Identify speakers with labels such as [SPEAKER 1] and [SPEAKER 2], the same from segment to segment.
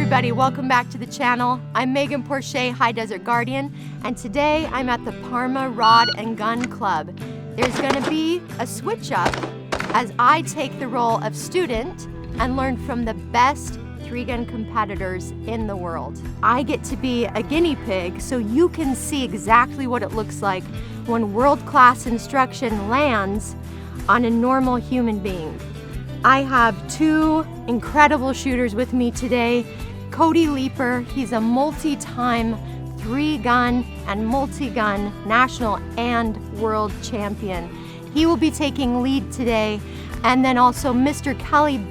[SPEAKER 1] everybody, welcome back to the channel. I'm Megan Porche, High Desert Guardian, and today I'm at the Parma Rod and Gun Club. There's gonna be a switch up as I take the role of student and learn from the best 3-gun competitors in the world. I get to be a guinea pig so you can see exactly what it looks like when world-class instruction lands on a normal human being. I have 2 incredible shooters with me today. Cody Leeper, he's a multi-time 3-gun and multi-gun national and world champion. He will be taking lead today. And then also Mr.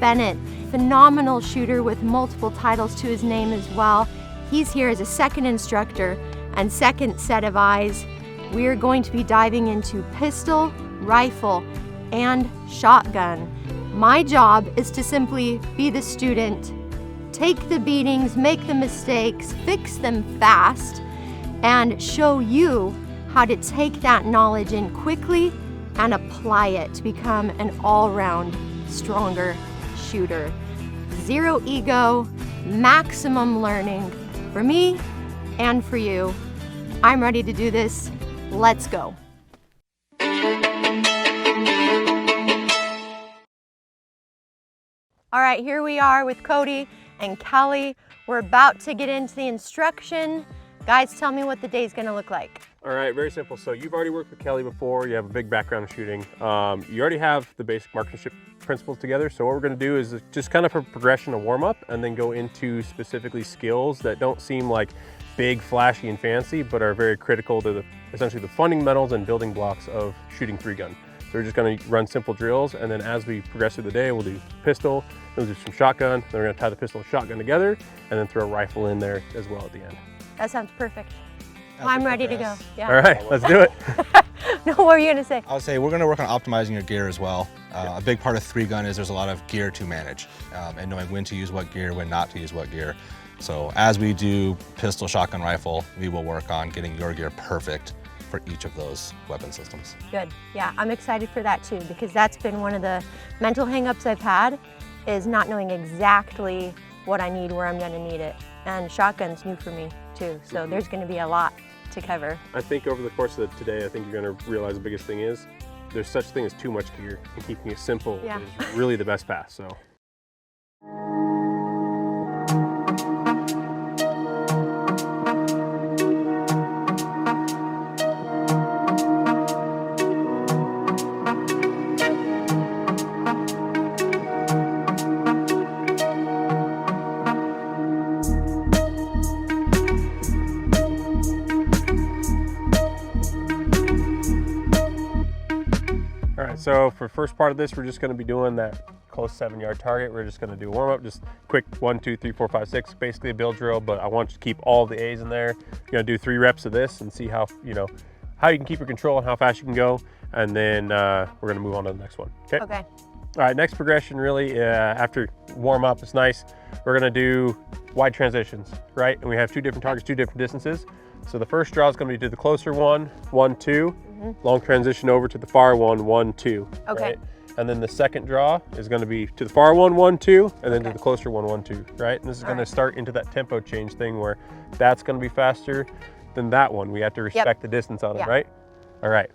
[SPEAKER 1] Bennett, phenomenal shooter with multiple titles to his name as well. He's here as a second instructor and second set of eyes. We're going to be diving into pistol, rifle, and shotgun. My job is to simply be the student, take the beatings, make the mistakes, fix them fast, and show you how to take that knowledge in quickly and apply it to become an all-round stronger shooter. Zero ego, maximum learning for me and for you. I'm ready to do this. Let's go. All right, here we are with Cody and Kelly. We're about to get into the instruction. Guys, tell me what the day's gonna look like.
[SPEAKER 2] All right, very simple. So you've already worked with Kelly before. You have a big background in shooting. You already have the basic marksmanship principles together. So what we're gonna do is just kind of a progression of warm up and then go into specifically skills that don't seem like big, flashy, and fancy, but are very critical to essentially the fundamentals and building blocks of shooting 3-gun. So we're just gonna run simple drills, and then as we progress through the day, we'll do pistol, then we'll do some shotgun, then we're gonna tie the pistol and shotgun together, and then throw a rifle in there as well at the end.
[SPEAKER 1] That sounds perfect. Well, I'm ready to go. Yeah.
[SPEAKER 2] All right, let's do it.
[SPEAKER 1] No, what were you gonna say?
[SPEAKER 3] I would say we're gonna work on optimizing your gear as well. A big part of 3-gun is there's a lot of gear to manage, and knowing when to use what gear, when not to use what gear. So as we do pistol, shotgun, rifle, we will work on getting your gear perfect for each of those weapon systems.
[SPEAKER 1] Good, yeah, I'm excited for that too, because that's been one of the mental hangups I've had, is not knowing exactly what I need, where I'm gonna need it. And shotgun's new for me too, so there's gonna be a lot to cover.
[SPEAKER 2] I think over the course of today, I think you're gonna realize the biggest thing is there's such thing as too much gear, and keeping it simple is really the best path, so. So for the first part of this, we're just gonna be doing that close 7-yard target. We're just gonna do a warm up, just quick 1, 2, 3, 4, 5, 6, basically a build drill, but I want you to keep all the A's in there. You're gonna do 3 reps of this and see how, how you can keep your control and how fast you can go. And then we're gonna move on to the next one, okay?
[SPEAKER 1] Okay.
[SPEAKER 2] All right, next progression really, after warm up, it's nice. We're gonna do wide transitions, right? And we have 2 different targets, 2 different distances. So the first draw is gonna be to the closer one, 1, 2. Long transition over to the far one, 1, 2.
[SPEAKER 1] Okay.
[SPEAKER 2] Right? And then the second draw is going to be to the far one, 1, 2, and then to the closer one, 1, 2. Right? And this is going to start into that tempo change thing where that's going to be faster than that one. We have to respect the distance on it, right? All right.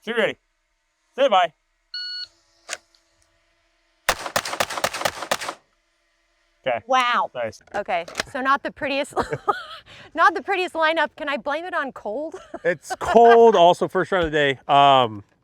[SPEAKER 2] Shoot ready. Stand by. Okay.
[SPEAKER 1] Wow.
[SPEAKER 2] Nice.
[SPEAKER 1] Okay, so not the prettiest, not the prettiest lineup. Can I blame it on cold?
[SPEAKER 2] It's cold also first round of the day.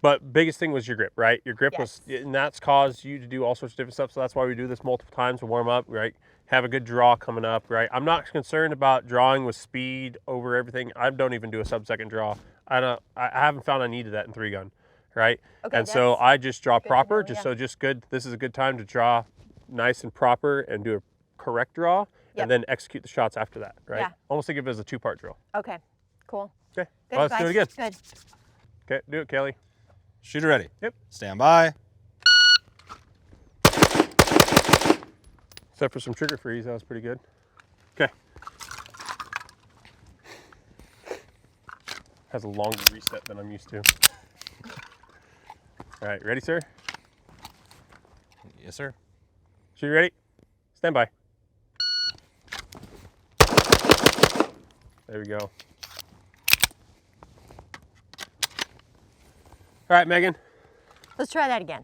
[SPEAKER 2] But biggest thing was your grip, right? Your grip was, and that's caused you to do all sorts of different stuff. So that's why we do this multiple times to warm up, right? Have a good draw coming up, right? I'm not concerned about drawing with speed over everything. I don't even do a sub-second draw. I haven't found I needed that in 3-gun, right? Okay, and so I just draw proper, just good. This is a good time to draw nice and proper and do a correct draw, and then execute the shots after that, right? Yeah. Almost think of it as a 2-part drill.
[SPEAKER 1] Okay, cool.
[SPEAKER 2] Okay, well, let's do it again.
[SPEAKER 1] Good.
[SPEAKER 2] Okay, do it, Kelly.
[SPEAKER 3] Shooter ready.
[SPEAKER 2] Yep.
[SPEAKER 3] Stand by.
[SPEAKER 2] Except for some trigger freeze, that was pretty good. Okay. Has a longer reset than I'm used to. All right, ready, sir?
[SPEAKER 3] Yes, sir.
[SPEAKER 2] Shoot ready? Stand by. There we go. All right, Megan.
[SPEAKER 1] Let's try that again.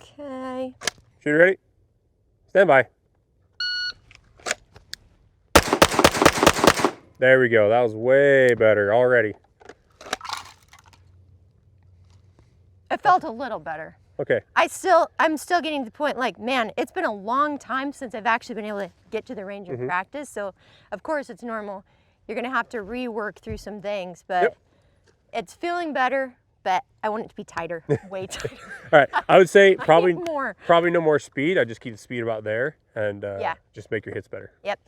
[SPEAKER 1] Okay.
[SPEAKER 2] Shooter ready? Stand by. There we go. That was way better already.
[SPEAKER 1] It felt a little better.
[SPEAKER 2] Okay.
[SPEAKER 1] I'm still getting to the point like, man, it's been a long time since I've actually been able to get to the range and practice. So of course it's normal. You're gonna have to rework through some things, but it's feeling better, but I want it to be tighter, way tighter.
[SPEAKER 2] All right. I would say
[SPEAKER 1] I
[SPEAKER 2] probably
[SPEAKER 1] need more.
[SPEAKER 2] probably no more speed. I just keep the speed about there and
[SPEAKER 1] Yeah.
[SPEAKER 2] just make your hits better.
[SPEAKER 1] Yep.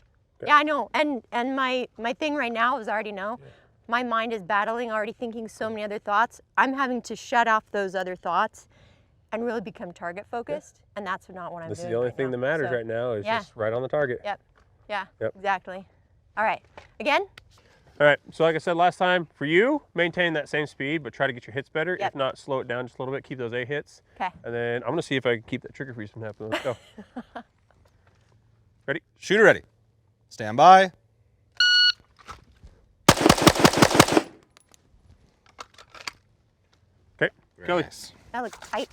[SPEAKER 2] Okay.
[SPEAKER 1] Yeah, I know. And my thing right now is I already know. My mind is battling, already thinking so many other thoughts. I'm having to shut off those other thoughts and really become target focused. And that's not what I'm
[SPEAKER 2] This
[SPEAKER 1] doing.
[SPEAKER 2] is the only
[SPEAKER 1] right
[SPEAKER 2] thing
[SPEAKER 1] now.
[SPEAKER 2] that matters
[SPEAKER 1] So,
[SPEAKER 2] right now is
[SPEAKER 1] yeah.
[SPEAKER 2] just right on the target.
[SPEAKER 1] Yep. Yeah.
[SPEAKER 2] Yep.
[SPEAKER 1] Exactly. All right. Again?
[SPEAKER 2] All right. So like I said last time, for you, maintain that same speed, but try to get your hits better.
[SPEAKER 1] Yep.
[SPEAKER 2] If not, slow it down just a little bit. Keep those 8 hits.
[SPEAKER 1] Okay.
[SPEAKER 2] And then I'm going to see if I can keep that trigger freeze from happening. Let's go. Ready?
[SPEAKER 3] Shooter ready. Stand by.
[SPEAKER 2] Okay.
[SPEAKER 3] Very
[SPEAKER 2] Kelly.
[SPEAKER 3] nice.
[SPEAKER 1] That looks tight.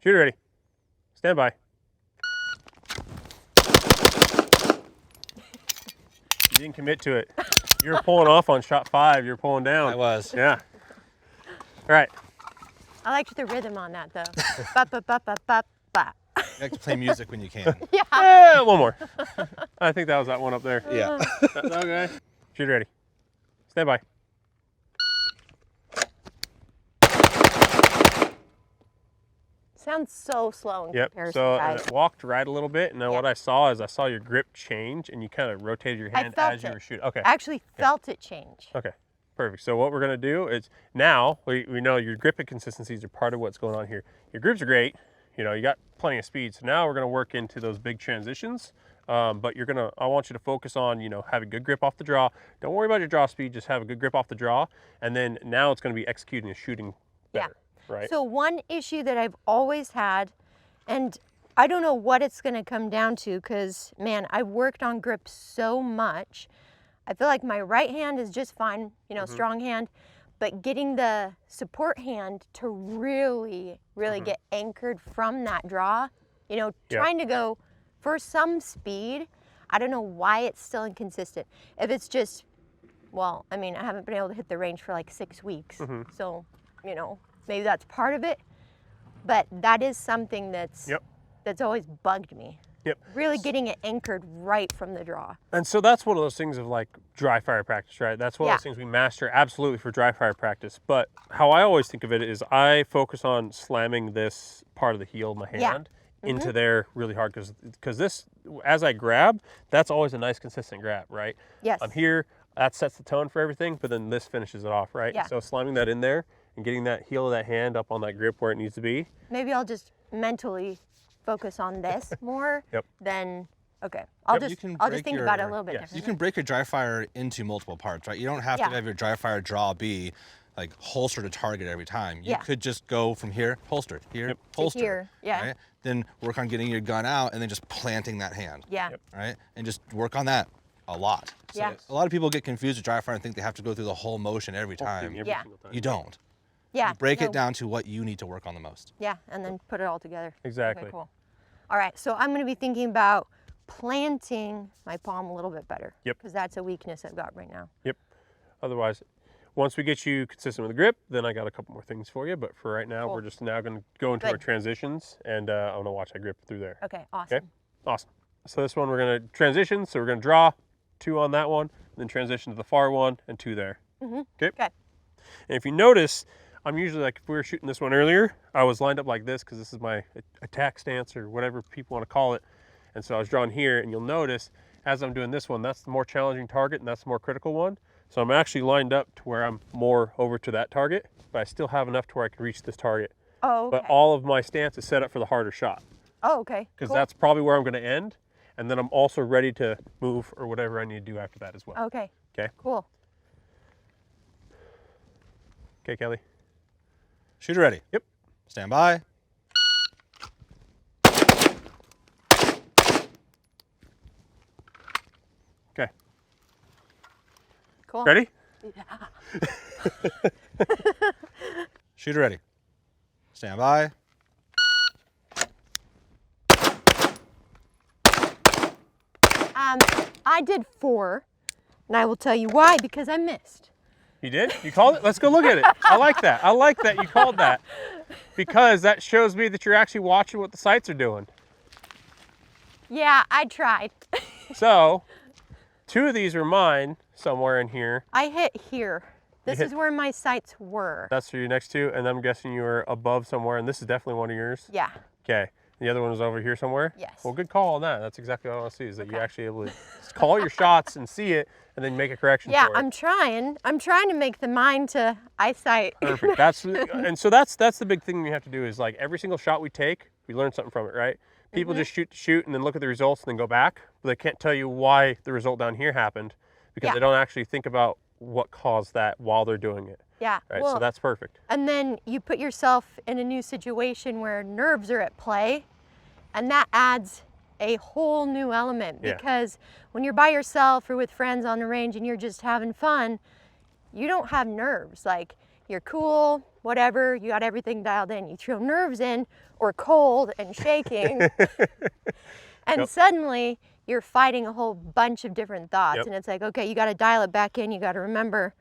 [SPEAKER 2] Shooter ready. Stand by. You didn't commit to it. You were pulling off on shot 5. You're pulling down.
[SPEAKER 3] I was.
[SPEAKER 2] Yeah. All right.
[SPEAKER 1] I liked the rhythm on that though. Ba ba ba ba ba ba.
[SPEAKER 3] You like to play music when you can.
[SPEAKER 1] Yeah.
[SPEAKER 2] One more. I think that was that one up there.
[SPEAKER 3] Yeah.
[SPEAKER 2] Okay. Shooter ready. Stand by.
[SPEAKER 1] Sounds so slow in
[SPEAKER 2] Yep.
[SPEAKER 1] comparison,
[SPEAKER 2] So
[SPEAKER 1] guys.
[SPEAKER 2] it walked right a little bit, and then what I saw is I saw your grip change, and you kind of rotated your hand
[SPEAKER 1] felt
[SPEAKER 2] as you
[SPEAKER 1] it.
[SPEAKER 2] were shooting. Okay.
[SPEAKER 1] I actually felt it change.
[SPEAKER 2] Okay. Perfect. So what we're gonna do is now we know your grip inconsistencies are part of what's going on here. Your grips are great. You know, you got plenty of speed. So now we're gonna work into those big transitions. But I want you to focus on, having good grip off the draw. Don't worry about your draw speed. Just have a good grip off the draw, and then now it's gonna be executing and shooting better. Right.
[SPEAKER 1] So one issue that I've always had, and I don't know what it's going to come down to because, man, I've worked on grip so much. I feel like my right hand is just fine, strong hand, but getting the support hand to really get anchored from that draw, trying to go for some speed. I don't know why it's still inconsistent. If it's just, well, I mean, I haven't been able to hit the range for like 6 weeks. So, maybe that's part of it, but that is something that's always bugged me.
[SPEAKER 2] Yep.
[SPEAKER 1] Really getting it anchored right from the draw.
[SPEAKER 2] And so that's one of those things of like dry fire practice, right? That's one of those things we master absolutely for dry fire practice. But how I always think of it is I focus on slamming this part of the heel of my hand into there really hard because this, as I grab, that's always a nice consistent grab, right?
[SPEAKER 1] Yes.
[SPEAKER 2] I'm here, that sets the tone for everything, but then this finishes it off, right?
[SPEAKER 1] Yeah.
[SPEAKER 2] So slamming that in there and getting that heel of that hand up on that grip where it needs to be.
[SPEAKER 1] Maybe I'll just mentally focus on this more than, okay. I'll just think about it a little bit differently.
[SPEAKER 3] You can break your dry fire into multiple parts, right? You don't have to have your dry fire draw be like holster to target every time. You could just go from here, holster, here, holster.
[SPEAKER 1] To here,
[SPEAKER 3] right? Then work on getting your gun out and then just planting that hand.
[SPEAKER 1] Yeah.
[SPEAKER 3] Right? And just work on that a lot. So
[SPEAKER 1] Yeah.
[SPEAKER 3] a lot of people get confused with dry fire and think they have to go through the whole motion every time.
[SPEAKER 2] Every
[SPEAKER 1] Yeah.
[SPEAKER 2] single time.
[SPEAKER 3] You don't.
[SPEAKER 1] Yeah.
[SPEAKER 3] You break it down to what you need to work on the most.
[SPEAKER 1] Yeah, and then put it all together.
[SPEAKER 2] Exactly.
[SPEAKER 1] Okay, cool. All right, so I'm going to be thinking about planting my palm a little bit better.
[SPEAKER 2] Yep.
[SPEAKER 1] Because that's a weakness I've got right now.
[SPEAKER 2] Yep. Otherwise, once we get you consistent with the grip, then I got a couple more things for you. But for right now, we're just now going to go into our transitions, and I'm going to watch that grip through there.
[SPEAKER 1] Okay, awesome.
[SPEAKER 2] Okay, awesome. So this one we're going to transition. So we're going to draw 2 on that one, then transition to the far one and 2 there. Okay.
[SPEAKER 1] Okay.
[SPEAKER 2] And if you notice, I'm usually like, if we were shooting this one earlier, I was lined up like this because this is my attack stance or whatever people want to call it. And so I was drawing here, and you'll notice as I'm doing this one, that's the more challenging target and that's the more critical one. So I'm actually lined up to where I'm more over to that target, but I still have enough to where I can reach this target.
[SPEAKER 1] Oh, okay.
[SPEAKER 2] But all of my stance is set up for the harder shot.
[SPEAKER 1] Oh, okay.
[SPEAKER 2] Because that's probably where I'm going to end. And then I'm also ready to move or whatever I need to do after that as well.
[SPEAKER 1] Okay.
[SPEAKER 2] Okay.
[SPEAKER 1] Cool.
[SPEAKER 2] Okay, Kelly.
[SPEAKER 3] Shooter ready.
[SPEAKER 2] Yep.
[SPEAKER 3] Stand by.
[SPEAKER 2] Okay.
[SPEAKER 1] Cool.
[SPEAKER 2] Ready?
[SPEAKER 3] Shooter ready. Stand by.
[SPEAKER 1] I did 4, and I will tell you why, because I missed.
[SPEAKER 2] You did? You called it? Let's go look at it. I like that. I like that you called that. Because that shows me that you're actually watching what the sights are doing.
[SPEAKER 1] Yeah, I tried.
[SPEAKER 2] So, 2 of these are mine somewhere in here.
[SPEAKER 1] I hit here. This
[SPEAKER 2] hit-
[SPEAKER 1] is where my sights were.
[SPEAKER 2] That's for your next 2, and I'm guessing you were above somewhere, and this is definitely one of yours.
[SPEAKER 1] Yeah.
[SPEAKER 2] Okay. The other one was over here somewhere?
[SPEAKER 1] Yes.
[SPEAKER 2] Well, good call on that. That's exactly what I want to see, is that you're actually able to call your shots and see it, and then make a correction
[SPEAKER 1] Yeah,
[SPEAKER 2] for it.
[SPEAKER 1] I'm trying to make the mind to eyesight.
[SPEAKER 2] Perfect. That's the big thing you have to do is, like, every single shot we take, we learn something from it, right? People just shoot and then look at the results and then go back, but they can't tell you why the result down here happened because they don't actually think about what caused that while they're doing it.
[SPEAKER 1] Yeah.
[SPEAKER 2] Right.
[SPEAKER 1] Well,
[SPEAKER 2] So that's perfect.
[SPEAKER 1] and then you put yourself in a new situation where nerves are at play, and that adds a whole new element
[SPEAKER 2] Yeah.
[SPEAKER 1] because when you're by yourself or with friends on the range and you're just having fun, you don't have nerves. Like, you're cool, whatever, you got everything dialed in. You throw nerves in or cold and shaking, and suddenly you're fighting a whole bunch of different thoughts. And it's like, okay, you got to dial it back in. You got to remember,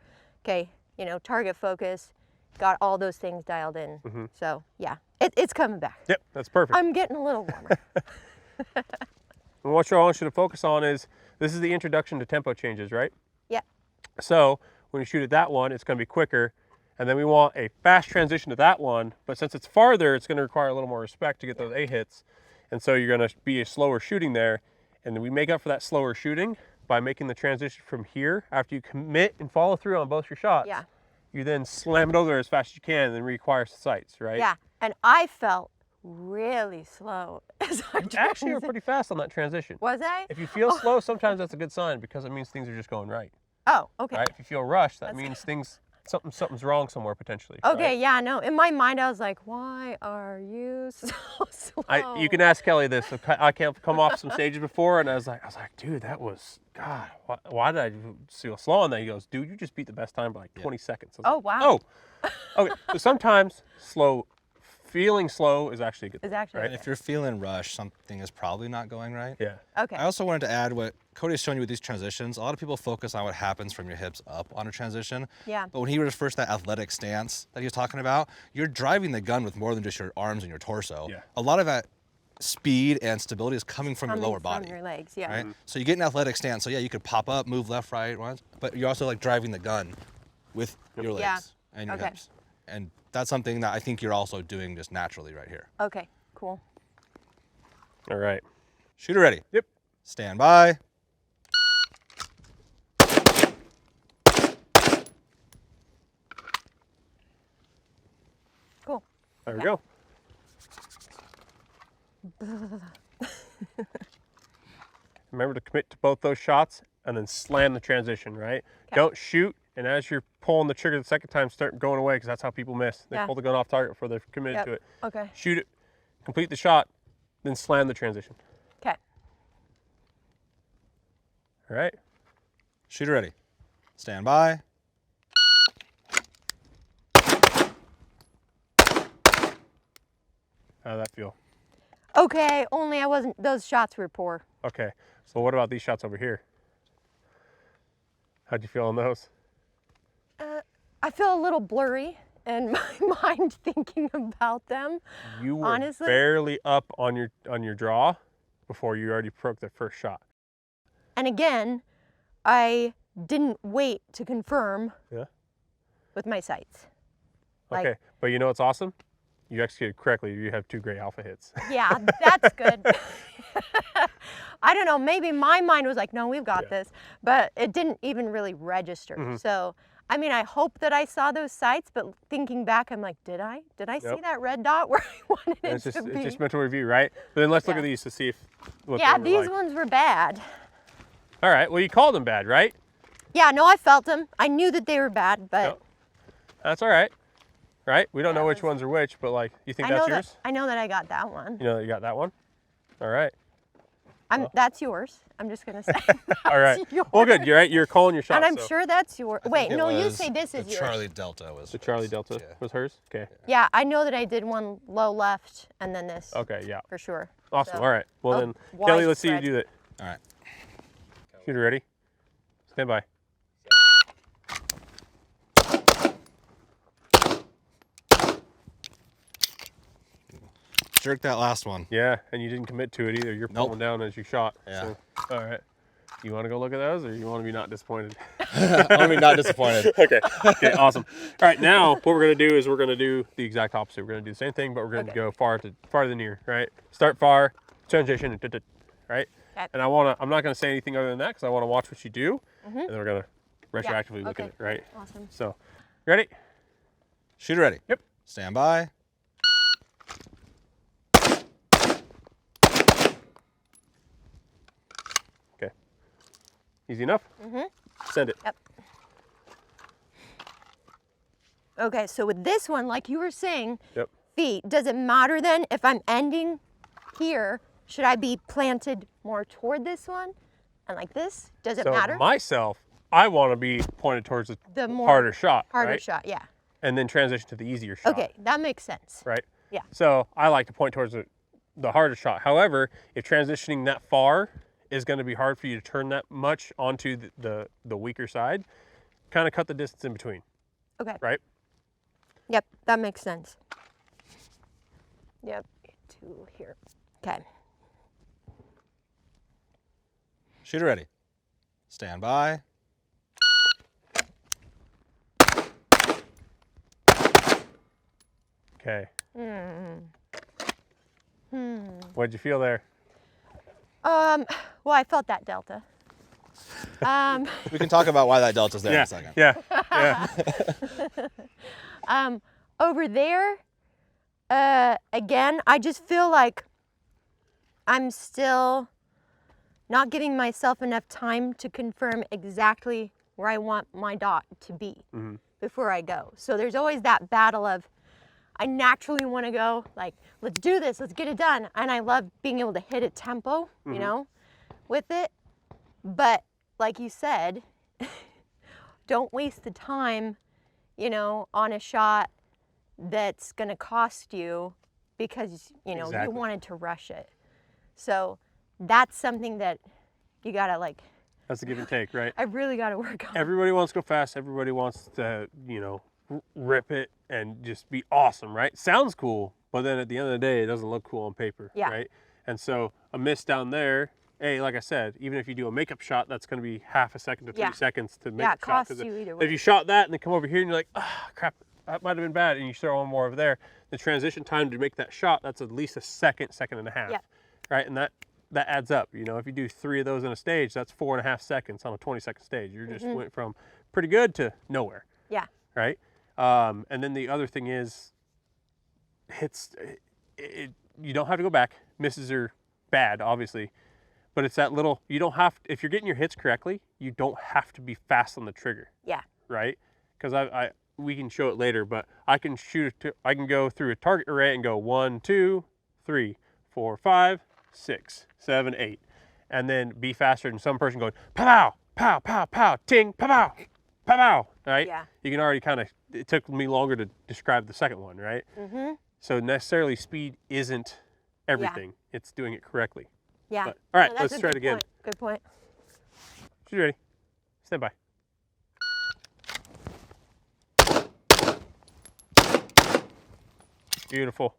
[SPEAKER 1] okay, you know, target focus, got all those things dialed in. So yeah, it's coming back.
[SPEAKER 2] Yep, that's perfect.
[SPEAKER 1] I'm getting a little warmer.
[SPEAKER 2] And what I want you to focus on is, this is the introduction to tempo changes, right?
[SPEAKER 1] Yeah.
[SPEAKER 2] So when you shoot at that one, it's going to be quicker. And then we want a fast transition to that one. But since it's farther, it's going to require a little more respect to get those A hits. And so you're going to be a slower shooting there. And then we make up for that slower shooting by making the transition from here. After you commit and follow through on both your shots,
[SPEAKER 1] Yeah.
[SPEAKER 2] you then slam it over there as fast as you can and then reacquire the sights, right?
[SPEAKER 1] Yeah. And I felt really slow as I
[SPEAKER 2] Actually, you're
[SPEAKER 1] transitioned.
[SPEAKER 2] pretty fast on that transition.
[SPEAKER 1] Was I?
[SPEAKER 2] If you feel slow, sometimes that's a good sign because it means things are just going right.
[SPEAKER 1] Oh, okay.
[SPEAKER 2] Right? If you feel rushed, that means something's wrong somewhere potentially.
[SPEAKER 1] Okay,
[SPEAKER 2] right?
[SPEAKER 1] yeah, no. In my mind, I was like, why are you so slow?
[SPEAKER 2] You can ask Kelly this. I can't come off some stages before, and I was like, dude, that was, God, why did I feel slow on that? He goes, dude, you just beat the best time by like 20 seconds. I was
[SPEAKER 1] Oh,
[SPEAKER 2] like,
[SPEAKER 1] wow.
[SPEAKER 2] Oh, okay. So sometimes feeling slow is actually a good thing.
[SPEAKER 1] Is actually
[SPEAKER 3] And if you're feeling rushed, something is probably not going right.
[SPEAKER 2] Yeah.
[SPEAKER 1] Okay.
[SPEAKER 3] I also wanted to add what Cody's showing you with these transitions. A lot of people focus on what happens from your hips up on a transition.
[SPEAKER 1] Yeah.
[SPEAKER 3] But when he refers to that athletic stance that he was talking about, you're driving the gun with more than just your arms and your torso.
[SPEAKER 2] Yeah.
[SPEAKER 3] A lot of that speed and stability is coming from your
[SPEAKER 1] Coming
[SPEAKER 3] lower body.
[SPEAKER 1] From your legs, yeah.
[SPEAKER 3] Right? So you get an athletic stance. So yeah, you could pop up, move left, right, once, but you're also like driving the gun with your legs
[SPEAKER 1] Yeah.
[SPEAKER 3] and your
[SPEAKER 1] Okay.
[SPEAKER 3] hips. And that's something that I think you're also doing just naturally right here.
[SPEAKER 1] Okay, cool.
[SPEAKER 2] All right.
[SPEAKER 3] Shooter ready.
[SPEAKER 2] Yep.
[SPEAKER 3] Stand by.
[SPEAKER 1] Cool.
[SPEAKER 2] There we go. Remember to commit to both those shots and then slam the transition, right?
[SPEAKER 1] Okay.
[SPEAKER 2] Don't shoot, and as you're pulling the trigger the second time, start going away because that's how people miss. They
[SPEAKER 1] Yeah.
[SPEAKER 2] pull the gun off target before they're committed
[SPEAKER 1] Yep.
[SPEAKER 2] to it.
[SPEAKER 1] Okay.
[SPEAKER 2] Shoot it, complete the shot, then slam the transition.
[SPEAKER 1] Okay.
[SPEAKER 2] All right?
[SPEAKER 3] Shooter ready. Stand by.
[SPEAKER 2] How did that feel?
[SPEAKER 1] Okay, only I wasn't, those shots were poor.
[SPEAKER 2] Okay, so what about these shots over here? How'd you feel on those?
[SPEAKER 1] I feel a little blurry in my mind thinking about them.
[SPEAKER 2] You were
[SPEAKER 1] Honestly?
[SPEAKER 2] barely up on your draw before you already broke the first shot.
[SPEAKER 1] And again, I didn't wait to confirm
[SPEAKER 2] Yeah.
[SPEAKER 1] with my sights. Like-
[SPEAKER 2] Okay, but you know what's awesome? You executed correctly. You have 2 great alpha hits.
[SPEAKER 1] Yeah, that's good. I don't know, maybe my mind was like, no, we've got this, but it didn't even really register. So, I mean, I hope that I saw those sights, but thinking back, I'm like, did I see
[SPEAKER 2] Nope.
[SPEAKER 1] that red dot where I wanted it
[SPEAKER 2] It's just
[SPEAKER 1] to be?
[SPEAKER 2] it's just mental review, right? But then let's look
[SPEAKER 1] Yeah.
[SPEAKER 2] at these to see if what
[SPEAKER 1] Yeah,
[SPEAKER 2] they were
[SPEAKER 1] these
[SPEAKER 2] like.
[SPEAKER 1] ones were bad.
[SPEAKER 2] All right. Well, you called them bad, right?
[SPEAKER 1] Yeah, no, I felt them. I knew that they were bad, but
[SPEAKER 2] Yep. That's all right. Right? We don't know
[SPEAKER 1] Yeah,
[SPEAKER 2] which
[SPEAKER 1] those-
[SPEAKER 2] ones are which, but like, you think
[SPEAKER 1] I know
[SPEAKER 2] that's
[SPEAKER 1] that
[SPEAKER 2] yours?
[SPEAKER 1] I know that I got that one.
[SPEAKER 2] You know that you got that one? All right.
[SPEAKER 1] That's yours. I'm just gonna say.
[SPEAKER 2] All right.
[SPEAKER 1] That's yours.
[SPEAKER 2] Well, good. You're right. You're calling your shot.
[SPEAKER 1] And I'm
[SPEAKER 2] so.
[SPEAKER 1] sure that's yours. Wait,
[SPEAKER 3] It
[SPEAKER 1] no, you
[SPEAKER 3] was
[SPEAKER 1] say this is
[SPEAKER 3] the
[SPEAKER 1] yours.
[SPEAKER 3] Charlie Delta was
[SPEAKER 2] The Charlie
[SPEAKER 3] hers.
[SPEAKER 2] Delta
[SPEAKER 3] Yeah.
[SPEAKER 2] was hers? Okay.
[SPEAKER 1] Yeah, I know that I did one low left and then this.
[SPEAKER 2] Okay, yeah.
[SPEAKER 1] For sure.
[SPEAKER 2] Awesome.
[SPEAKER 1] So-
[SPEAKER 2] All right. Well,
[SPEAKER 1] Oh,
[SPEAKER 2] then, Kelly, let's see you
[SPEAKER 1] widespread.
[SPEAKER 2] do that.
[SPEAKER 3] All right.
[SPEAKER 2] Shooter ready? Stand by.
[SPEAKER 3] Jerk that last one.
[SPEAKER 2] Yeah, and you didn't commit to it either. You're
[SPEAKER 3] Nope.
[SPEAKER 2] pulling down as you shot.
[SPEAKER 3] Yeah.
[SPEAKER 2] So, all right. You want to go look at those, or you want to be not disappointed?
[SPEAKER 3] I'm gonna be not disappointed.
[SPEAKER 2] Okay. Okay. Awesome. All right. Now, what we're gonna do is we're gonna do the exact opposite. We're gonna do the same thing, but we're gonna
[SPEAKER 1] Okay.
[SPEAKER 2] go far to near. Right. Start far, transition, and right.
[SPEAKER 1] Okay.
[SPEAKER 2] And I'm not gonna say anything other than that because I want to watch what you do, and then we're gonna retroactively look at
[SPEAKER 1] okay.
[SPEAKER 2] it. Right.
[SPEAKER 1] Awesome.
[SPEAKER 2] So, ready?
[SPEAKER 3] Shooter ready.
[SPEAKER 2] Yep.
[SPEAKER 3] Stand by.
[SPEAKER 2] Okay. Easy enough. Send it.
[SPEAKER 1] Yep. Okay, so with this one, like you were saying,
[SPEAKER 2] Yep.
[SPEAKER 1] feet, does it matter then if I'm ending here? Should I be planted more toward this one? And like this? Does it
[SPEAKER 2] So
[SPEAKER 1] matter?
[SPEAKER 2] myself, I want to be pointed towards the
[SPEAKER 1] The more
[SPEAKER 2] harder shot.
[SPEAKER 1] harder
[SPEAKER 2] right?
[SPEAKER 1] shot, yeah.
[SPEAKER 2] And then transition to the easier shot.
[SPEAKER 1] Okay, that makes sense.
[SPEAKER 2] Right?
[SPEAKER 1] Yeah.
[SPEAKER 2] So I like to point towards the harder shot. However, if transitioning that far is going to be hard for you to turn that much onto the weaker side, kind of cut the distance in between.
[SPEAKER 1] Okay.
[SPEAKER 2] Right?
[SPEAKER 1] Yep, that makes sense. Yep, two here. Okay.
[SPEAKER 3] Shooter ready. Stand by.
[SPEAKER 2] Okay. What'd you feel there?
[SPEAKER 1] Well, I felt that delta.
[SPEAKER 3] We can talk about why that delta's there in
[SPEAKER 2] Yeah.
[SPEAKER 3] a second.
[SPEAKER 2] Yeah. Yeah.
[SPEAKER 1] Over there, again, I just feel like I'm still not giving myself enough time to confirm exactly where I want my dot to be before I go. So there's always that battle of, I naturally want to go like, let's do this, let's get it done. And I love being able to hit a tempo, you know, with it. But like you said, don't waste the time, you know, on a shot that's going to cost you because, you know,
[SPEAKER 2] Exactly.
[SPEAKER 1] you wanted to rush it. So that's something that you got to like,
[SPEAKER 2] That's a give and take, right?
[SPEAKER 1] I really got to work on.
[SPEAKER 2] Everybody wants to go fast. Everybody wants to, you know, rip it and just be awesome, right? Sounds cool, but then at the end of the day, it doesn't look cool on paper,
[SPEAKER 1] Yeah.
[SPEAKER 2] right? And so a miss down there, hey, like I said, even if you do a makeup shot, that's going to be half a second to 3
[SPEAKER 1] Yeah.
[SPEAKER 2] seconds to make
[SPEAKER 1] Yeah,
[SPEAKER 2] a
[SPEAKER 1] it
[SPEAKER 2] shot.
[SPEAKER 1] costs
[SPEAKER 2] 'Cause
[SPEAKER 1] you either
[SPEAKER 2] if
[SPEAKER 1] way.
[SPEAKER 2] you shot that and then come over here and you're like, ah, crap, that might have been bad, and you throw one more over there, the transition time to make that shot, that's at least a second and a half,
[SPEAKER 1] Yeah.
[SPEAKER 2] right? And that adds up. You know, if you do 3 of those in a stage, that's 4.5 seconds on a 20-second stage. You just went from pretty good to nowhere,
[SPEAKER 1] Yeah.
[SPEAKER 2] right? And then the other thing is, you don't have to go back. Misses are bad, obviously, but it's that little. You don't have. If you're getting your hits correctly, you don't have to be fast on the trigger,
[SPEAKER 1] Yeah.
[SPEAKER 2] right? Because we can show it later, but I can I can go through a target array and go 1, 2, 3, 4, 5, 6, 7, 8, and then be faster than some person going pow, pow, pow, pow, ting, pow, pow, pow, pow, right?
[SPEAKER 1] Yeah.
[SPEAKER 2] You can already kind of. It took me longer to describe the second one, right? So necessarily speed isn't everything. It's doing it correctly.
[SPEAKER 1] Yeah.
[SPEAKER 2] But, all right,
[SPEAKER 1] No, that's
[SPEAKER 2] let's
[SPEAKER 1] a
[SPEAKER 2] try it
[SPEAKER 1] good
[SPEAKER 2] again.
[SPEAKER 1] point. Good point.
[SPEAKER 2] She's ready. Stand by. Beautiful.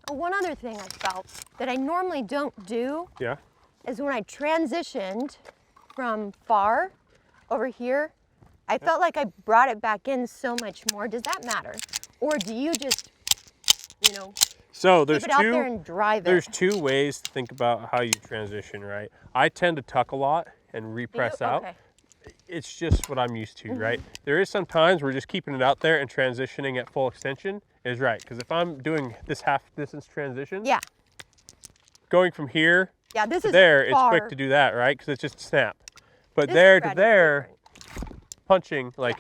[SPEAKER 1] Oh, one other thing I felt that I normally don't do
[SPEAKER 2] Yeah.
[SPEAKER 1] is when I transitioned from far over here, I felt like I brought it back in so much more. Does that matter? Or do you just, you know,
[SPEAKER 2] So there's
[SPEAKER 1] keep it out there and drive
[SPEAKER 2] there's
[SPEAKER 1] it?
[SPEAKER 2] 2 ways to think about how you transition, right? I tend to tuck a lot and repress
[SPEAKER 1] You?
[SPEAKER 2] out.
[SPEAKER 1] Okay.
[SPEAKER 2] It's just what I'm used to, right? There is some times where just keeping it out there and transitioning at full extension is right. Because if I'm doing this half distance transition,
[SPEAKER 1] Yeah.
[SPEAKER 2] going from here
[SPEAKER 1] Yeah, this
[SPEAKER 2] to
[SPEAKER 1] is
[SPEAKER 2] there, it's
[SPEAKER 1] far.
[SPEAKER 2] quick to do that, right? Because it's just a snap. But
[SPEAKER 1] This
[SPEAKER 2] there to
[SPEAKER 1] spread is
[SPEAKER 2] there,
[SPEAKER 1] different.
[SPEAKER 2] punching, like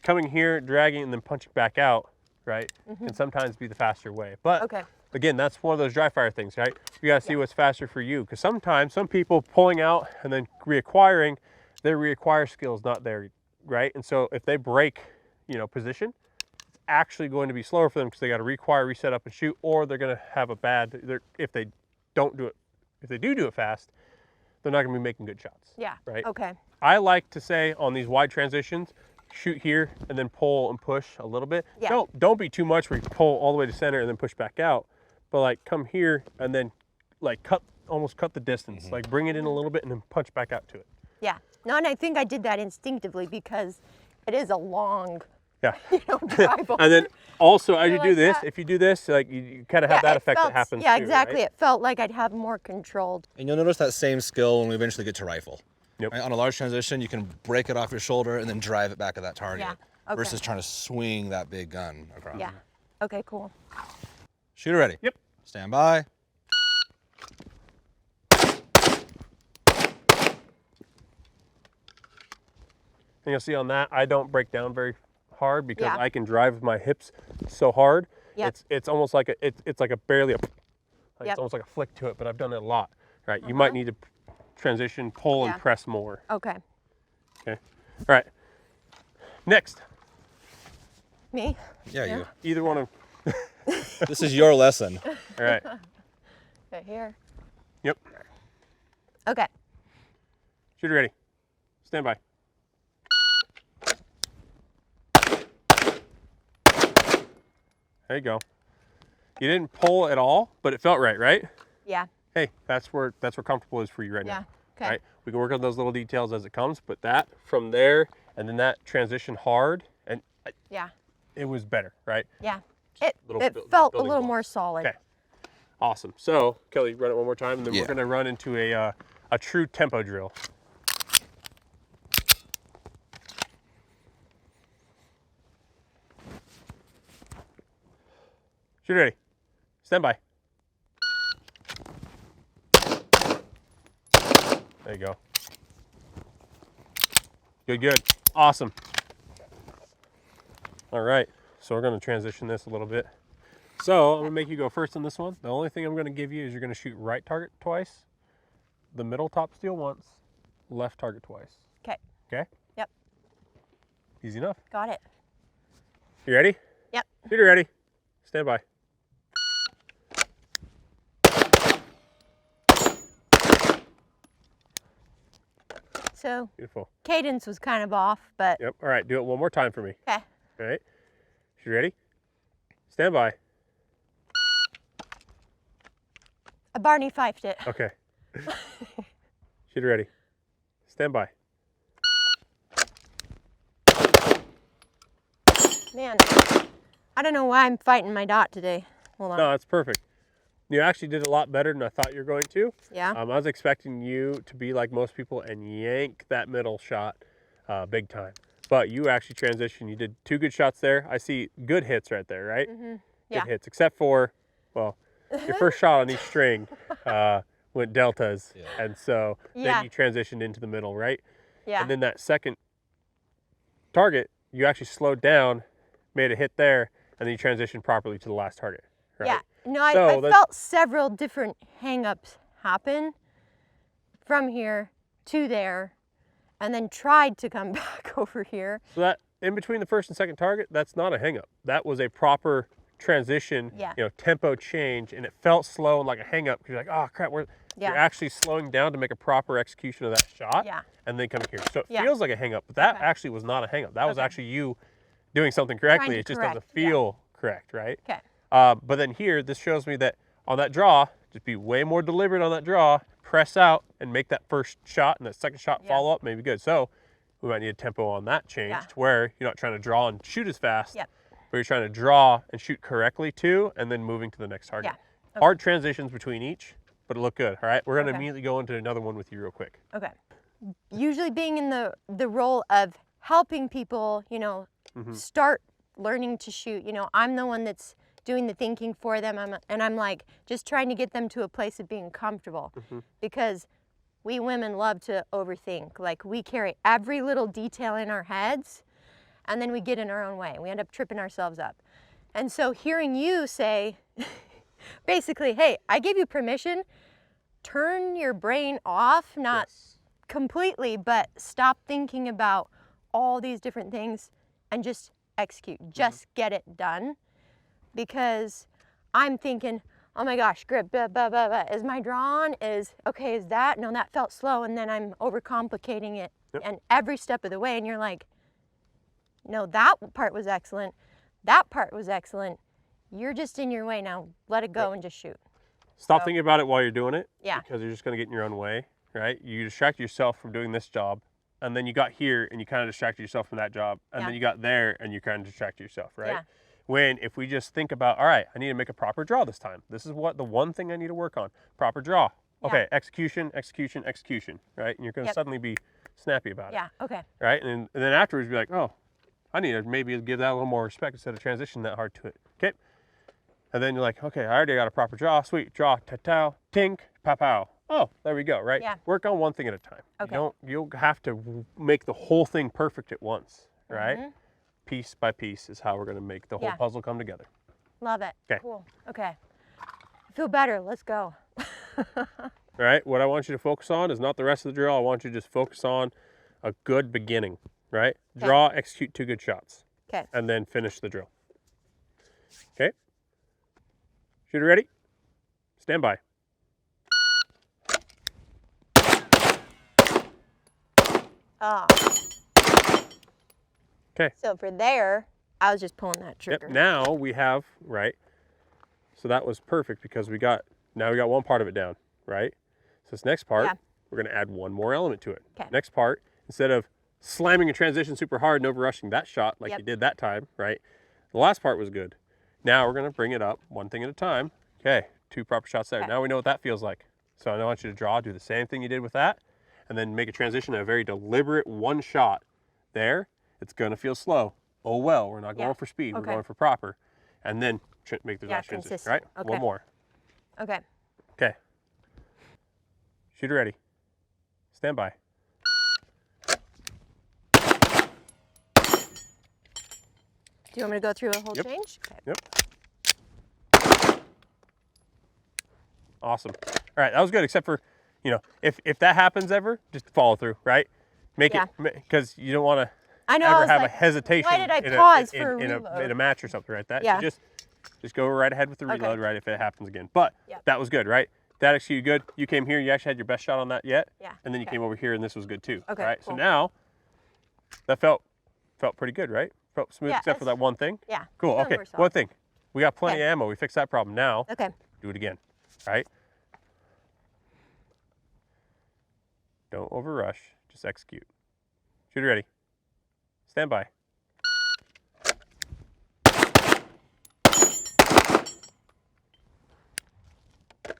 [SPEAKER 2] coming here, dragging, and then punching back out, right? Can sometimes be the faster way. But
[SPEAKER 1] Okay.
[SPEAKER 2] again, that's one of those dry fire things, right? You gotta see what's faster for you. Because sometimes some people pulling out and then reacquiring, their reacquire skill is not there, right? And so if they break, position, it's actually going to be slower for them because they got to reacquire, reset up and shoot, or they're going to have a bad, if they don't do it, if they do it fast, they're not going to be making good shots.
[SPEAKER 1] Yeah.
[SPEAKER 2] Right?
[SPEAKER 1] Okay.
[SPEAKER 2] I like to say on these wide transitions, shoot here and then pull and push a little bit.
[SPEAKER 1] Yeah.
[SPEAKER 2] Don't be too much where you pull all the way to center and then push back out, but like come here and then like almost cut the distance, like bring it in a little bit and then punch back out to it.
[SPEAKER 1] Yeah. No, and I think I did that instinctively because it is a long,
[SPEAKER 2] Yeah.
[SPEAKER 1] drive.
[SPEAKER 2] And then also as you
[SPEAKER 1] like
[SPEAKER 2] do this,
[SPEAKER 1] that.
[SPEAKER 2] if you do this, like you kind of have that effect that happens
[SPEAKER 1] Yeah,
[SPEAKER 2] too,
[SPEAKER 1] exactly.
[SPEAKER 2] right?
[SPEAKER 1] It felt like I'd have more controlled.
[SPEAKER 3] And you'll notice that same skill when we eventually get to rifle.
[SPEAKER 2] Yep.
[SPEAKER 3] Right? On a large transition, you can break it off your shoulder and then drive it back at that target
[SPEAKER 1] Yeah. Okay.
[SPEAKER 3] versus trying to swing that big gun across.
[SPEAKER 1] Yeah. Okay, cool.
[SPEAKER 3] Shooter ready.
[SPEAKER 2] Yep.
[SPEAKER 3] Stand by.
[SPEAKER 2] And you'll see on that, I don't break down very hard because
[SPEAKER 1] Yeah.
[SPEAKER 2] I can drive my hips so hard.
[SPEAKER 1] Yep.
[SPEAKER 2] It's almost like it's like a barely a, like
[SPEAKER 1] Yep.
[SPEAKER 2] it's almost like a flick to it, but I've done it a lot, right? You might need to transition, pull,
[SPEAKER 1] Yeah.
[SPEAKER 2] and press more.
[SPEAKER 1] Okay.
[SPEAKER 2] Okay. All right. Next,
[SPEAKER 1] Me?
[SPEAKER 3] Yeah, you.
[SPEAKER 2] either one of.
[SPEAKER 3] This is your lesson.
[SPEAKER 2] All right.
[SPEAKER 1] Right here.
[SPEAKER 2] Yep.
[SPEAKER 1] Okay.
[SPEAKER 2] Shooter ready. Stand by. There you go. You didn't pull at all, but it felt right, right?
[SPEAKER 1] Yeah.
[SPEAKER 2] Hey, that's where comfortable is for you right
[SPEAKER 1] Yeah.
[SPEAKER 2] now.
[SPEAKER 1] Okay.
[SPEAKER 2] Right? We can work on those little details as it comes, but that from there and then that transition hard, and
[SPEAKER 1] Yeah.
[SPEAKER 2] it was better, right?
[SPEAKER 1] Yeah. It
[SPEAKER 2] Little
[SPEAKER 1] felt a
[SPEAKER 2] building
[SPEAKER 1] little
[SPEAKER 2] blocks.
[SPEAKER 1] more solid.
[SPEAKER 2] Okay. Awesome. So, Kelly, run it one more time, and then
[SPEAKER 3] Yeah.
[SPEAKER 2] we're going to run into a true tempo drill. Shoot ready. Stand by. There you go. Good, good. Awesome. All right. So we're going to transition this a little bit. So I'm going to make you go first on this one. The only thing I'm going to give you is you're going to shoot right target twice, the middle top steel once, left target twice.
[SPEAKER 1] Okay.
[SPEAKER 2] Okay?
[SPEAKER 1] Yep.
[SPEAKER 2] Easy enough.
[SPEAKER 1] Got it.
[SPEAKER 2] You ready?
[SPEAKER 1] Yep.
[SPEAKER 2] Shooter ready. Stand by.
[SPEAKER 1] So
[SPEAKER 2] Beautiful.
[SPEAKER 1] cadence was kind of off, but
[SPEAKER 2] Yep. All right. Do it one more time for me.
[SPEAKER 1] okay.
[SPEAKER 2] All right. You ready? Stand by.
[SPEAKER 1] Barney fifed it.
[SPEAKER 2] Okay. Shooter ready. Stand by.
[SPEAKER 1] Man, I don't know why I'm fighting my dot today. Hold on.
[SPEAKER 2] No, that's perfect. You actually did a lot better than I thought you were going to.
[SPEAKER 1] Yeah.
[SPEAKER 2] I was expecting you to be like most people and yank that middle shot big time. But you actually transitioned. You did 2 good shots there. I see good hits right there, right?
[SPEAKER 1] Yeah.
[SPEAKER 2] Good hits, except for, well, your first shot on each string went deltas.
[SPEAKER 3] Yeah.
[SPEAKER 2] And so
[SPEAKER 1] Yeah.
[SPEAKER 2] then you transitioned into the middle, right?
[SPEAKER 1] Yeah.
[SPEAKER 2] And then that second target, you actually slowed down, made a hit there, and then you transitioned properly to the last target, right?
[SPEAKER 1] Yeah. No, I
[SPEAKER 2] So that's-
[SPEAKER 1] felt several different hang-ups happen from here to there, and then tried to come back over here.
[SPEAKER 2] So that in between the first and second target, that's not a hang up. That was a proper transition,
[SPEAKER 1] Yeah.
[SPEAKER 2] tempo change, and it felt slow and like a hang up because you're like, oh crap, you're
[SPEAKER 1] Yeah.
[SPEAKER 2] actually slowing down to make a proper execution of that shot,
[SPEAKER 1] Yeah.
[SPEAKER 2] and then coming here. So it
[SPEAKER 1] Yeah.
[SPEAKER 2] feels like a hang up, but that
[SPEAKER 1] Okay.
[SPEAKER 2] actually was not a hang up. That was
[SPEAKER 1] Okay.
[SPEAKER 2] actually you doing something correctly.
[SPEAKER 1] Trying to
[SPEAKER 2] It just
[SPEAKER 1] correct,
[SPEAKER 2] doesn't
[SPEAKER 1] yeah.
[SPEAKER 2] feel correct, right?
[SPEAKER 1] Okay.
[SPEAKER 2] But then here, this shows me that on that draw, just be way more deliberate on that draw, press out, and make that first shot and that second shot
[SPEAKER 1] Yeah.
[SPEAKER 2] follow up, maybe good. So we might need a tempo on that change
[SPEAKER 1] Yeah.
[SPEAKER 2] to where you're not trying to draw and shoot as fast,
[SPEAKER 1] Yep.
[SPEAKER 2] but you're trying to draw and shoot correctly too, and then moving to the next target.
[SPEAKER 1] Yeah. Okay.
[SPEAKER 2] Hard transitions between each, but it looked good. All right, we're gonna
[SPEAKER 1] Okay.
[SPEAKER 2] immediately go into another one with you real quick.
[SPEAKER 1] Okay. Usually being in the role of helping people, start learning to shoot. I'm the one that's doing the thinking for them, and I'm like just trying to get them to a place of being comfortable, because we women love to overthink. Like, we carry every little detail in our heads, and then we get in our own way. We end up tripping ourselves up. And so hearing you say, Basically, hey, I gave you permission. Turn your brain off, not completely, but stop thinking about all these different things and just execute. Just get it done. Because I'm thinking, oh my gosh, grip, blah, blah, blah, blah. Is my draw on? Is that? No, that felt slow. And then I'm overcomplicating it and every step of the way. And you're like, no, that part was excellent. That part was excellent. You're just in your way now. Let it go and just shoot.
[SPEAKER 2] Stop thinking about it while you're doing it.
[SPEAKER 1] Yeah.
[SPEAKER 2] Because you're just going to get in your own way, right? You distract yourself from doing this job. And then you got here and you kind of distracted yourself from that job. And then you got there and you kind of distracted yourself, right?
[SPEAKER 1] Yeah.
[SPEAKER 2] When if we just think about, all right, I need to make a proper draw this time. This is what the one thing I need to work on. Proper draw. Okay, execution, execution, execution, right? And you're going to suddenly be snappy about it.
[SPEAKER 1] Yeah, okay.
[SPEAKER 2] Right? And then afterwards be like, oh, I need to maybe give that a little more respect instead of transition that hard to it. Okay? And then you're like, okay, I already got a proper draw. Sweet. Draw, ta-tow, tink, pow-pow. Oh, there we go, right?
[SPEAKER 1] Yeah.
[SPEAKER 2] Work on one thing at a time.
[SPEAKER 1] Okay.
[SPEAKER 2] You'll have to make the whole thing perfect at once, right? Piece by piece is how we're going to make the whole puzzle come together.
[SPEAKER 1] Love it.
[SPEAKER 2] Okay.
[SPEAKER 1] Cool. Okay. I feel better. Let's go.
[SPEAKER 2] All right. What I want you to focus on is not the rest of the drill. I want you to just focus on a good beginning, right? Draw, execute 2 good shots.
[SPEAKER 1] Okay.
[SPEAKER 2] And then finish the drill. Okay. Shooter ready? Stand by.
[SPEAKER 1] Oh.
[SPEAKER 2] Okay.
[SPEAKER 1] So for there, I was just pulling that trigger.
[SPEAKER 2] Yep. Now we have, right? So that was perfect because now we got one part of it down, right? So this next part, we're going to add one more element to it.
[SPEAKER 1] Okay.
[SPEAKER 2] Next part, instead of slamming a transition super hard and over rushing that shot like you did that time, right? The last part was good. Now we're going to bring it up one thing at a time. Okay, 2 proper shots there. Now we know what that feels like. So I want you to draw, do the same thing you did with that, and then make a transition, a very deliberate one shot there. It's going to feel slow. Oh well, we're not going for speed. We're going for proper. And then make the last transition, right?
[SPEAKER 1] Okay.
[SPEAKER 2] One more.
[SPEAKER 1] Okay.
[SPEAKER 2] Okay. Shooter ready. Stand by.
[SPEAKER 1] Do you want me to go through a whole change? Okay.
[SPEAKER 2] Yep. Awesome. All right, that was good, except for, if that happens ever, just follow through, right? Make it, because you don't want to ever have a hesitation.
[SPEAKER 1] Why did I pause for a reload?
[SPEAKER 2] In a match or something, right?
[SPEAKER 1] Yeah.
[SPEAKER 2] So just go right ahead with the reload, right, if it happens again. But that was good, right? That executed good. You came here, you actually had your best shot on that yet.
[SPEAKER 1] Yeah.
[SPEAKER 2] And then you came over here and this was good too.
[SPEAKER 1] Okay,
[SPEAKER 2] right?
[SPEAKER 1] cool.
[SPEAKER 2] So now that felt pretty good, right? Felt smooth except for that one thing.
[SPEAKER 1] Yeah.
[SPEAKER 2] Cool. Okay. One thing. We got plenty of ammo. We fixed that problem. Now do it again. Right? Don't over rush. Just execute. Shooter ready. Stand by.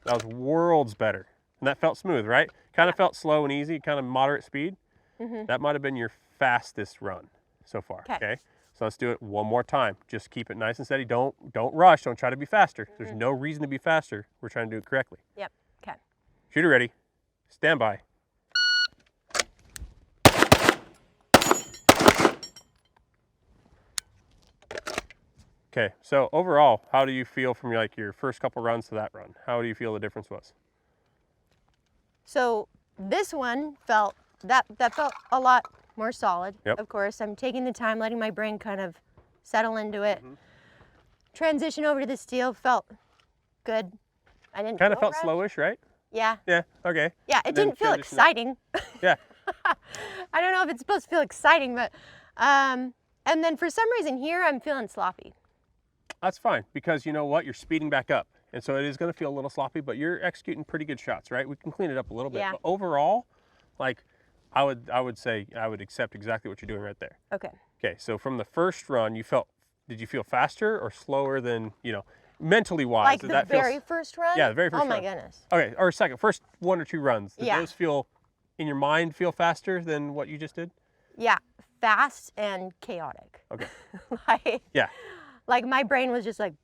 [SPEAKER 2] That was worlds better. And that felt smooth, right? Kind of felt slow and easy, kind of moderate speed. That might have been your fastest run so far. Okay. So let's do it one more time. Just keep it nice and steady. Don't rush. Don't try to be faster. There's no reason to be faster. We're trying to do it correctly.
[SPEAKER 1] Yep. Okay.
[SPEAKER 2] Shooter ready. Stand by. Okay, so overall, how do you feel from your first couple runs to that run? How do you feel the difference was?
[SPEAKER 1] So this one felt a lot more solid.
[SPEAKER 2] Yep.
[SPEAKER 1] Of course, I'm taking the time, letting my brain kind of settle into it. Transition over to the steel felt good. I didn't
[SPEAKER 2] kind of felt
[SPEAKER 1] rush.
[SPEAKER 2] slowish, right?
[SPEAKER 1] Yeah.
[SPEAKER 2] Yeah. Okay.
[SPEAKER 1] Yeah, it didn't feel exciting.
[SPEAKER 2] Yeah.
[SPEAKER 1] I don't know if it's supposed to feel exciting, but and then for some reason here I'm feeling sloppy.
[SPEAKER 2] That's fine because you know what? You're speeding back up. And so it is going to feel a little sloppy, but you're executing pretty good shots, right? We can clean it up a little bit.
[SPEAKER 1] Yeah.
[SPEAKER 2] But overall, I would say I would accept exactly what you're doing right there.
[SPEAKER 1] Okay.
[SPEAKER 2] Okay, so from the first run, did you feel faster or slower than, mentally wise?
[SPEAKER 1] Like
[SPEAKER 2] did
[SPEAKER 1] the
[SPEAKER 2] that feel,
[SPEAKER 1] very first run?
[SPEAKER 2] Yeah, the very first
[SPEAKER 1] run. Oh my
[SPEAKER 2] run.
[SPEAKER 1] goodness.
[SPEAKER 2] Okay, or first 1 or 2 runs. Did
[SPEAKER 1] Yeah.
[SPEAKER 2] those feel, in your mind, feel faster than what you just did?
[SPEAKER 1] Yeah, fast and chaotic.
[SPEAKER 2] Okay.
[SPEAKER 1] Yeah. Like my brain was just like,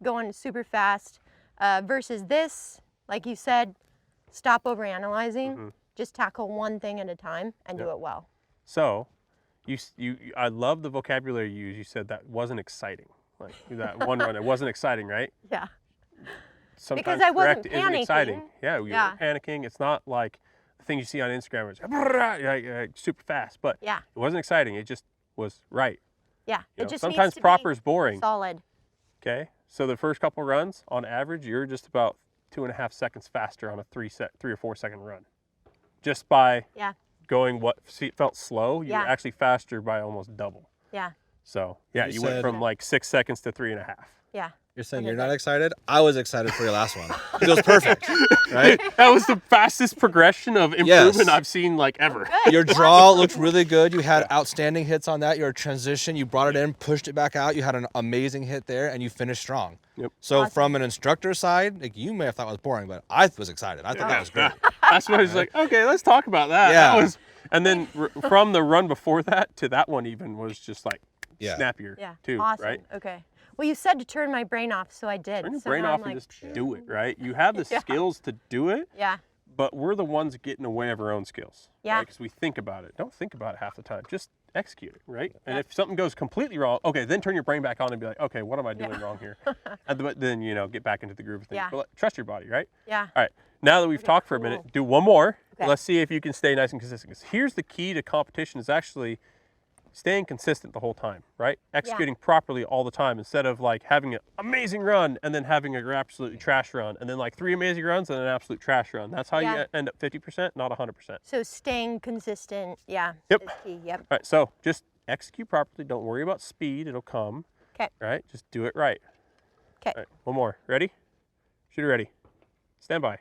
[SPEAKER 1] going super fast. Versus this, like you said, stop over analyzing. Just tackle one thing at a time and do it well.
[SPEAKER 2] So, I love the vocabulary you used. You said that wasn't exciting. Like that one run, it wasn't exciting, right?
[SPEAKER 1] Yeah.
[SPEAKER 2] sometimes
[SPEAKER 1] I wasn't
[SPEAKER 2] correct isn't exciting.
[SPEAKER 1] panicking.
[SPEAKER 2] Yeah, we
[SPEAKER 1] Yeah.
[SPEAKER 2] were panicking. It's not like the thing you see on Instagram where it's like, super fast, but
[SPEAKER 1] Yeah.
[SPEAKER 2] it wasn't exciting. It just was right.
[SPEAKER 1] Yeah.
[SPEAKER 2] You
[SPEAKER 1] It
[SPEAKER 2] know,
[SPEAKER 1] just
[SPEAKER 2] sometimes
[SPEAKER 1] needs to
[SPEAKER 2] proper
[SPEAKER 1] be
[SPEAKER 2] is boring.
[SPEAKER 1] solid.
[SPEAKER 2] Okay, so the first couple runs, on average, you're just about 2.5 seconds faster on a 3 or 4 second run, just by
[SPEAKER 1] Yeah.
[SPEAKER 2] going what felt slow. You're
[SPEAKER 1] Yeah.
[SPEAKER 2] actually faster by almost double.
[SPEAKER 1] Yeah.
[SPEAKER 2] So yeah,
[SPEAKER 3] You
[SPEAKER 2] you went
[SPEAKER 3] said-
[SPEAKER 2] from like 6 seconds to 3.5.
[SPEAKER 1] Yeah.
[SPEAKER 3] You're saying
[SPEAKER 1] Okay,
[SPEAKER 3] you're not
[SPEAKER 1] good.
[SPEAKER 3] excited? I was excited for your last one. It was perfect, right?
[SPEAKER 2] That was the fastest progression of improvement
[SPEAKER 3] Yes.
[SPEAKER 2] I've seen like ever.
[SPEAKER 1] Good.
[SPEAKER 3] Your draw looked really good. You had outstanding hits on that. Your transition, you brought it in, pushed it back out. You had an amazing hit there, and you finished strong.
[SPEAKER 2] Yep.
[SPEAKER 3] So
[SPEAKER 1] Awesome.
[SPEAKER 3] from an instructor side, like, you may have thought it was boring, but I was excited. I thought that was great.
[SPEAKER 2] That's why I was like, okay, let's talk about that.
[SPEAKER 3] Yeah.
[SPEAKER 2] That was, and then from the run before that to that one even was just like
[SPEAKER 3] Yeah.
[SPEAKER 2] snappier
[SPEAKER 1] Yeah.
[SPEAKER 2] too,
[SPEAKER 1] Awesome.
[SPEAKER 2] right?
[SPEAKER 1] Okay. Well, you said to turn my brain off, so I did.
[SPEAKER 2] Turn your
[SPEAKER 1] So
[SPEAKER 2] brain
[SPEAKER 1] now
[SPEAKER 2] off
[SPEAKER 1] I'm
[SPEAKER 2] and
[SPEAKER 1] like,
[SPEAKER 2] just do it, right? You have the
[SPEAKER 1] Yeah.
[SPEAKER 2] skills to do it,
[SPEAKER 1] Yeah.
[SPEAKER 2] but we're the ones getting away of our own skills.
[SPEAKER 1] Yeah.
[SPEAKER 2] Because we think about it. Don't think about it half the time. Just execute it, right? And
[SPEAKER 1] Yep.
[SPEAKER 2] if something goes completely wrong, okay, then turn your brain back on and be like, okay, what am I doing
[SPEAKER 1] Yeah.
[SPEAKER 2] wrong here? But then, get back into the groove of things.
[SPEAKER 1] Yeah.
[SPEAKER 2] But trust your body, right?
[SPEAKER 1] Yeah.
[SPEAKER 2] All right. Now that we've
[SPEAKER 1] Okay,
[SPEAKER 2] talked for a
[SPEAKER 1] cool.
[SPEAKER 2] minute, do one more.
[SPEAKER 1] Okay.
[SPEAKER 2] Let's see if you can stay nice and consistent. 'Cause here's the key to competition is actually staying consistent the whole time, right? Executing properly all the time instead of like having an amazing run and then having an absolutely trash run and then like 3 amazing runs and an absolute trash run. That's how
[SPEAKER 1] Yeah.
[SPEAKER 2] you end up 50%, not 100%.
[SPEAKER 1] So staying consistent, yeah,
[SPEAKER 2] Yep.
[SPEAKER 1] is key. Yep.
[SPEAKER 2] All right, so just execute properly. Don't worry about speed. It'll come,
[SPEAKER 1] Okay.
[SPEAKER 2] right? Just do it right.
[SPEAKER 1] Okay.
[SPEAKER 2] All right, one more. Ready? Shooter ready. Stand by.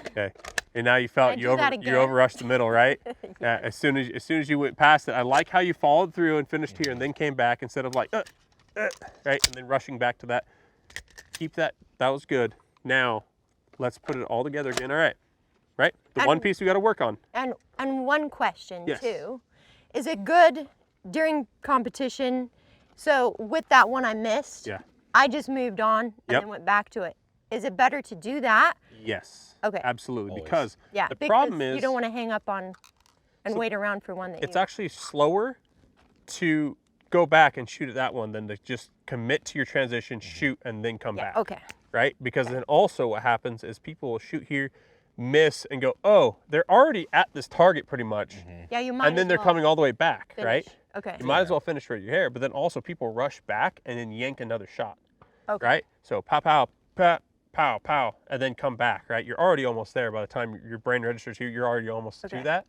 [SPEAKER 2] Okay. And now you felt
[SPEAKER 1] And
[SPEAKER 2] you
[SPEAKER 1] do that
[SPEAKER 2] you
[SPEAKER 1] again.
[SPEAKER 2] overrushed the middle, right? As soon as you went past it, I like how you followed through and finished here and then came back instead of like right, and then rushing back to that. Keep that. That was good. Now, let's put it all together again. All right. Right? The one
[SPEAKER 1] And-
[SPEAKER 2] piece we got to work on.
[SPEAKER 1] And one question
[SPEAKER 2] Yes.
[SPEAKER 1] too, is it good during competition? So with that one I missed,
[SPEAKER 2] Yeah.
[SPEAKER 1] I just moved on and
[SPEAKER 2] Yep.
[SPEAKER 1] then went back to it. Is it better to do that?
[SPEAKER 2] Yes.
[SPEAKER 1] Okay.
[SPEAKER 2] Absolutely.
[SPEAKER 3] Always.
[SPEAKER 2] Because
[SPEAKER 1] Yeah.
[SPEAKER 2] the
[SPEAKER 1] because
[SPEAKER 2] problem is
[SPEAKER 1] you don't want to hang up on and
[SPEAKER 2] So
[SPEAKER 1] wait around for one that
[SPEAKER 2] it's
[SPEAKER 1] you.
[SPEAKER 2] actually slower to go back and shoot at that one than to just commit to your transition, shoot, and then come
[SPEAKER 1] Yeah.
[SPEAKER 2] back.
[SPEAKER 1] Okay.
[SPEAKER 2] Right? Because then also what happens is people will shoot here, miss, and go, oh, they're already at this target pretty much.
[SPEAKER 1] Yeah, you might.
[SPEAKER 2] And then
[SPEAKER 1] as
[SPEAKER 2] they're
[SPEAKER 1] well
[SPEAKER 2] coming all the way back, right?
[SPEAKER 1] finish. Okay.
[SPEAKER 2] You might as well finish right your hair, but then also people rush back and then yank another shot,
[SPEAKER 1] Okay.
[SPEAKER 2] right? So pow, pow, pow, pow, pow, and then come back, right? You're already almost there by the time your brain registers you. You're already almost
[SPEAKER 1] Okay.
[SPEAKER 2] to that.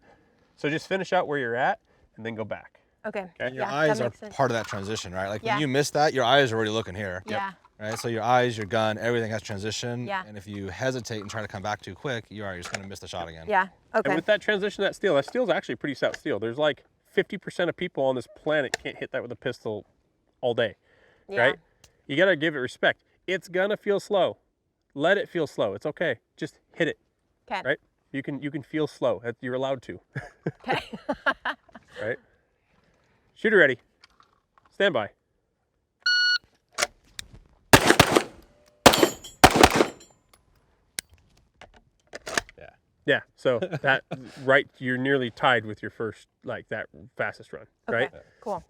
[SPEAKER 2] So just finish out where you're at and then go back.
[SPEAKER 1] Okay.
[SPEAKER 3] And your
[SPEAKER 1] Yeah,
[SPEAKER 3] eyes
[SPEAKER 1] that
[SPEAKER 3] are
[SPEAKER 1] makes sense.
[SPEAKER 3] part of that transition, right? Like
[SPEAKER 1] Yeah.
[SPEAKER 3] when you miss that, your eyes are already looking here.
[SPEAKER 1] Yeah.
[SPEAKER 3] Right? So your eyes, your gun, everything has transition.
[SPEAKER 1] Yeah.
[SPEAKER 3] And if you hesitate and try to come back too quick, you're just going to miss the shot again.
[SPEAKER 1] Yeah. Okay.
[SPEAKER 2] And with that transition, that steel's actually pretty stout steel. There's like 50% of people on this planet can't hit that with a pistol all day,
[SPEAKER 1] Yeah.
[SPEAKER 2] right? You got to give it respect. It's going to feel slow. Let it feel slow. It's okay. Just hit it,
[SPEAKER 1] Okay.
[SPEAKER 2] right? You can feel slow. You're allowed to,
[SPEAKER 1] Okay.
[SPEAKER 2] right? Shooter ready. Stand by.
[SPEAKER 3] Yeah.
[SPEAKER 2] Yeah, so that right, you're nearly tied with your first, like that fastest run, right?
[SPEAKER 1] Okay. Cool.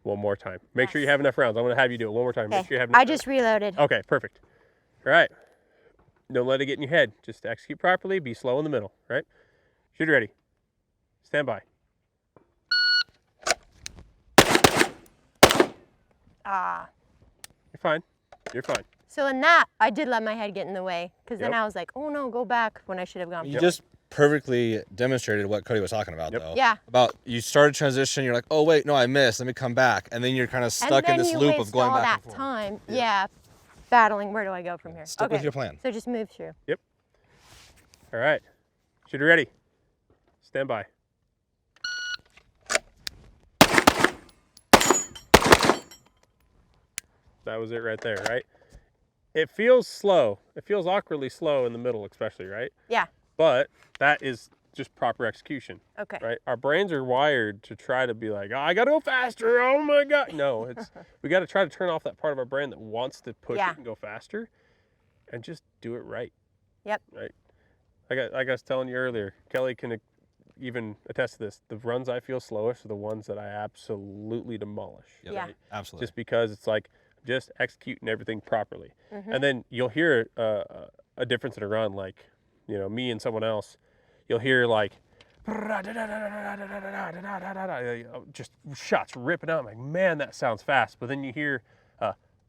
[SPEAKER 2] One more time. Make sure you
[SPEAKER 1] Yes.
[SPEAKER 2] have enough rounds. I'm gonna have you do it one more time. Make
[SPEAKER 1] Okay.
[SPEAKER 2] sure you have enough
[SPEAKER 1] I just reloaded.
[SPEAKER 2] rounds. Okay, perfect. All right. Don't let it get in your head. Just execute properly. Be slow in the middle, right? Shooter ready. Stand by.
[SPEAKER 1] Ah.
[SPEAKER 2] You're fine. You're fine.
[SPEAKER 1] So in that, I did let my head get in the way because then
[SPEAKER 2] Yep.
[SPEAKER 1] I was like, oh no, go back when I should have gone.
[SPEAKER 3] You
[SPEAKER 2] Yep.
[SPEAKER 3] just perfectly demonstrated what Cody was talking about,
[SPEAKER 2] Yep.
[SPEAKER 3] though.
[SPEAKER 1] Yeah.
[SPEAKER 3] About you started transition, you're like, oh wait, no, I missed. Let me come back, and then you're kind of
[SPEAKER 1] And
[SPEAKER 3] stuck
[SPEAKER 1] then
[SPEAKER 3] in this
[SPEAKER 1] you
[SPEAKER 3] loop
[SPEAKER 1] waste
[SPEAKER 3] of going
[SPEAKER 1] all
[SPEAKER 3] back
[SPEAKER 1] that
[SPEAKER 3] and forth.
[SPEAKER 1] time.
[SPEAKER 3] Yeah.
[SPEAKER 1] Yeah. Battling. Where do I go from here?
[SPEAKER 3] Stick
[SPEAKER 1] okay.
[SPEAKER 3] with your plan.
[SPEAKER 1] So just move through.
[SPEAKER 2] All right. Shooter ready. Stand by. That was it right there, right? It feels slow. It feels awkwardly slow in the middle, especially, right?
[SPEAKER 1] Yeah.
[SPEAKER 2] But that is just proper execution,
[SPEAKER 1] Okay.
[SPEAKER 2] right? Our brains are wired to try to be like, oh, I gotta go faster. Oh my God. No, we got to try to turn off that part of our brain that wants to push
[SPEAKER 1] Yeah.
[SPEAKER 2] it and go faster and just do it right.
[SPEAKER 1] Yep.
[SPEAKER 2] Right. Like I was telling you earlier, Kelly can even attest to this. The runs I feel slowest are the ones that I absolutely demolish.
[SPEAKER 3] Yep.
[SPEAKER 1] Yeah.
[SPEAKER 2] Right?
[SPEAKER 3] Absolutely.
[SPEAKER 2] Just because it's like just executing everything properly.
[SPEAKER 1] Mm-hmm.
[SPEAKER 2] And then you'll hear a difference in a run, like, me and someone else, you'll hear like just shots ripping out. I'm like, man, that sounds fast. But then you hear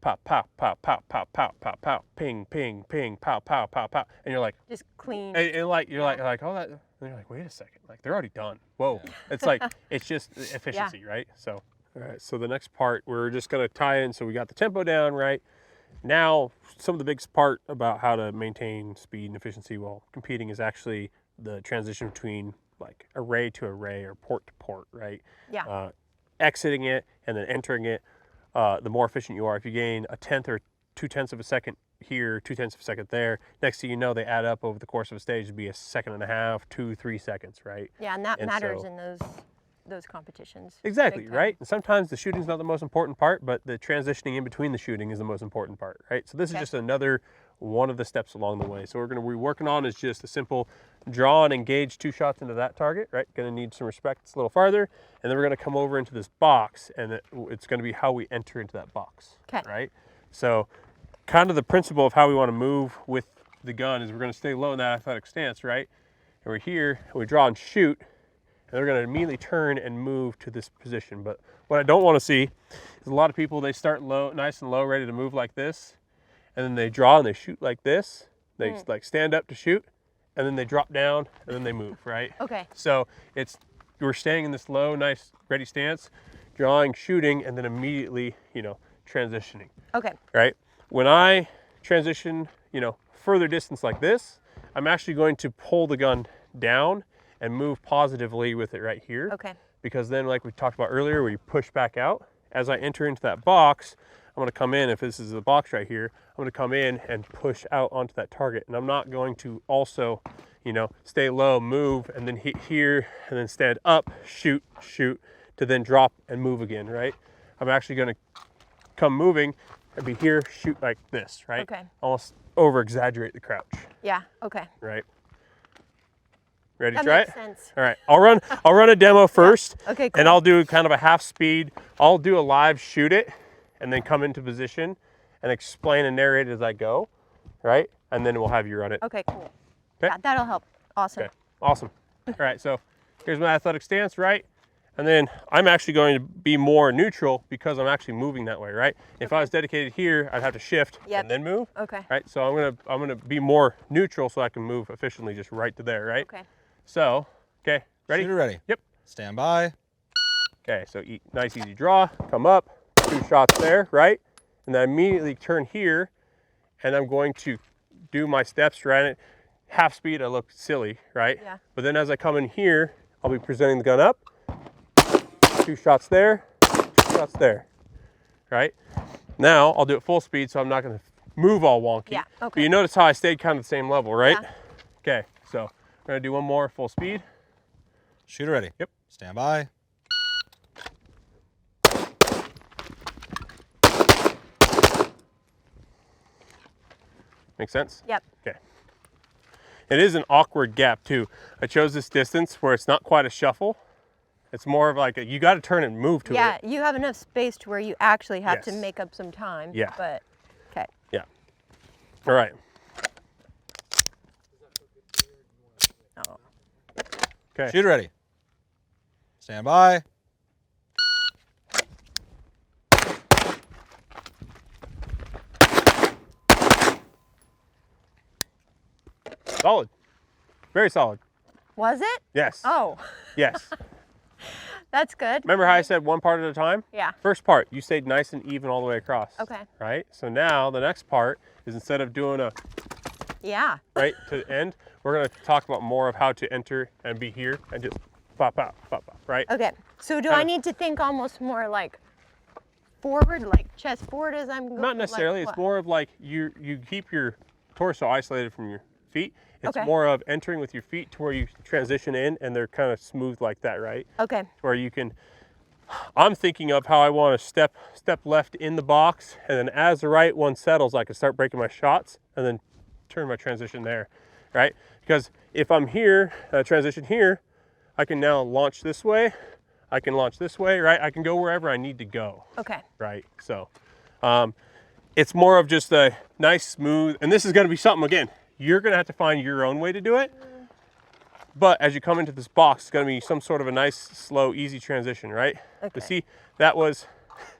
[SPEAKER 2] pop, pop, pop, pop, pop, pop, pop, pop, ping, ping, ping, pow, pow, pow, pow, and you're like,
[SPEAKER 1] Just clean.
[SPEAKER 2] and like you're like oh that. And you're like, wait a second, like they're already done. Whoa, it's like it's just efficiency, right? So, all right. So the next part, we're just gonna tie in. So we got the tempo down, right? Now, some of the biggest part about how to maintain speed and efficiency while competing is actually the transition between like array to array or port to port, right?
[SPEAKER 1] Yeah.
[SPEAKER 2] Exiting it and then entering it, the more efficient you are. If you gain a tenth or 0.2 of a second here, 0.2 of a second there, next thing you know, they add up over the course of a stage to be 1.5 seconds, 2-3 seconds, right?
[SPEAKER 1] Yeah, and that
[SPEAKER 2] And
[SPEAKER 1] matters
[SPEAKER 2] so-
[SPEAKER 1] in those competitions.
[SPEAKER 2] Exactly,
[SPEAKER 1] Big time.
[SPEAKER 2] right? And sometimes the shooting's not the most important part, but the transitioning in between the shooting is the most important part, right? So this is
[SPEAKER 1] Okay.
[SPEAKER 2] just another one of the steps along the way. So we're going to be working on is just a simple draw and engage 2 shots into that target, right? Going to need some respect. It's a little farther, and then we're going to come over into this box, and it's going to be how we enter into that box,
[SPEAKER 1] 'Kay.
[SPEAKER 2] right? So kind of the principle of how we want to move with the gun is we're going to stay low in that athletic stance, right? And we're here, and we draw and shoot, and we're going to immediately turn and move to this position. But what I don't want to see is a lot of people, they start low, nice and low, ready to move like this, and then they draw and they shoot like this. They like stand up to shoot, and then they drop down, and then they move, right?
[SPEAKER 1] Okay.
[SPEAKER 2] So we're staying in this low, nice, ready stance, drawing, shooting, and then immediately, transitioning,
[SPEAKER 1] Okay.
[SPEAKER 2] right? When I transition, further distance like this, I'm actually going to pull the gun down and move positively with it right here.
[SPEAKER 1] Okay.
[SPEAKER 2] Because then, like we talked about earlier, where you push back out, as I enter into that box, I'm gonna come in, if this is the box right here, I'm gonna come in and push out onto that target. And I'm not going to also, stay low, move, and then hit here, and then stand up, shoot, to then drop and move again, right? I'm actually gonna come moving and be here, shoot like this, right?
[SPEAKER 1] Okay.
[SPEAKER 2] Almost over exaggerate the crouch,
[SPEAKER 1] Yeah. Okay.
[SPEAKER 2] right? Ready
[SPEAKER 1] That
[SPEAKER 2] to try
[SPEAKER 1] makes
[SPEAKER 2] it?
[SPEAKER 1] sense.
[SPEAKER 2] All right, I'll run a demo first.
[SPEAKER 1] Okay,
[SPEAKER 2] And
[SPEAKER 1] cool.
[SPEAKER 2] I'll do kind of a half speed. I'll do a live shoot it and then come into position and explain and narrate as I go, right? And then we'll have you run it.
[SPEAKER 1] Okay. Cool.
[SPEAKER 2] Okay.
[SPEAKER 1] Yeah, that'll help. Awesome.
[SPEAKER 2] Okay, awesome. All right, so here's my athletic stance, right? And then I'm actually going to be more neutral because I'm actually moving that way, right? If I was dedicated here, I'd have to shift
[SPEAKER 1] Yep.
[SPEAKER 2] and then move.
[SPEAKER 1] Okay.
[SPEAKER 2] Right, so I'm gonna be more neutral so I can move efficiently just right to there, right?
[SPEAKER 1] Okay.
[SPEAKER 2] So, okay, ready?
[SPEAKER 3] Shooter ready.
[SPEAKER 2] Yep.
[SPEAKER 3] Stand by.
[SPEAKER 2] Okay, so nice easy draw, come up, 2 shots there, right? And then immediately turn here, and I'm going to do my steps, right? Half speed, I look silly, right?
[SPEAKER 1] Yeah.
[SPEAKER 2] But then as I come in here, I'll be presenting the gun up, 2 shots there, 2 shots there, right? Now I'll do it full speed, so I'm not gonna move all wonky.
[SPEAKER 1] Yeah,
[SPEAKER 2] But
[SPEAKER 1] okay.
[SPEAKER 2] you notice how I stayed kind of the same level, right?
[SPEAKER 1] Yeah.
[SPEAKER 2] Okay, so I'm gonna do one more full speed.
[SPEAKER 3] Shooter ready.
[SPEAKER 2] Yep.
[SPEAKER 3] Stand by.
[SPEAKER 2] Make sense?
[SPEAKER 1] Yep.
[SPEAKER 2] Okay. It is an awkward gap too. I chose this distance where it's not quite a shuffle. It's more of like you got to turn and move to
[SPEAKER 1] Yeah,
[SPEAKER 2] it.
[SPEAKER 1] you have enough space to where you actually have to
[SPEAKER 2] Yes.
[SPEAKER 1] make up some time.
[SPEAKER 2] Yeah.
[SPEAKER 1] But okay.
[SPEAKER 2] Yeah. All right.
[SPEAKER 1] Oh.
[SPEAKER 2] Okay.
[SPEAKER 3] Shooter ready. Stand by.
[SPEAKER 2] Solid. Very solid.
[SPEAKER 1] Was it?
[SPEAKER 2] Yes.
[SPEAKER 1] Oh,
[SPEAKER 2] Yes.
[SPEAKER 1] that's good.
[SPEAKER 2] Remember how I said one part at a time?
[SPEAKER 1] Yeah.
[SPEAKER 2] First part, you stayed nice and even all the way across.
[SPEAKER 1] Okay.
[SPEAKER 2] Right? So now the next part is instead of doing a
[SPEAKER 1] Yeah.
[SPEAKER 2] right to the end, we're going to talk about more of how to enter and be here and just pop, right?
[SPEAKER 1] Okay. So do
[SPEAKER 2] Kinda-
[SPEAKER 1] I need to think almost more like forward, like chest forward as I'm going?
[SPEAKER 2] Not necessarily.
[SPEAKER 1] Like
[SPEAKER 2] It's more of like you keep your torso isolated from your feet. It's
[SPEAKER 1] Okay.
[SPEAKER 2] more of entering with your feet to where you transition in and they're kind of smooth like that, right?
[SPEAKER 1] Okay.
[SPEAKER 2] Where you can, I'm thinking of how I want to step left in the box, and then as the right one settles, I can start breaking my shots and then turn my transition there, right? Because if I'm here, transition here, I can now launch this way. I can launch this way, right? I can go wherever I need to go.
[SPEAKER 1] Okay.
[SPEAKER 2] Right, so it's more of just a nice, smooth, and this is gonna be something, again, you're gonna have to find your own way to do it. But as you come into this box, it's gonna be some sort of a nice, slow, easy transition, right?
[SPEAKER 1] Okay.
[SPEAKER 2] But see, that was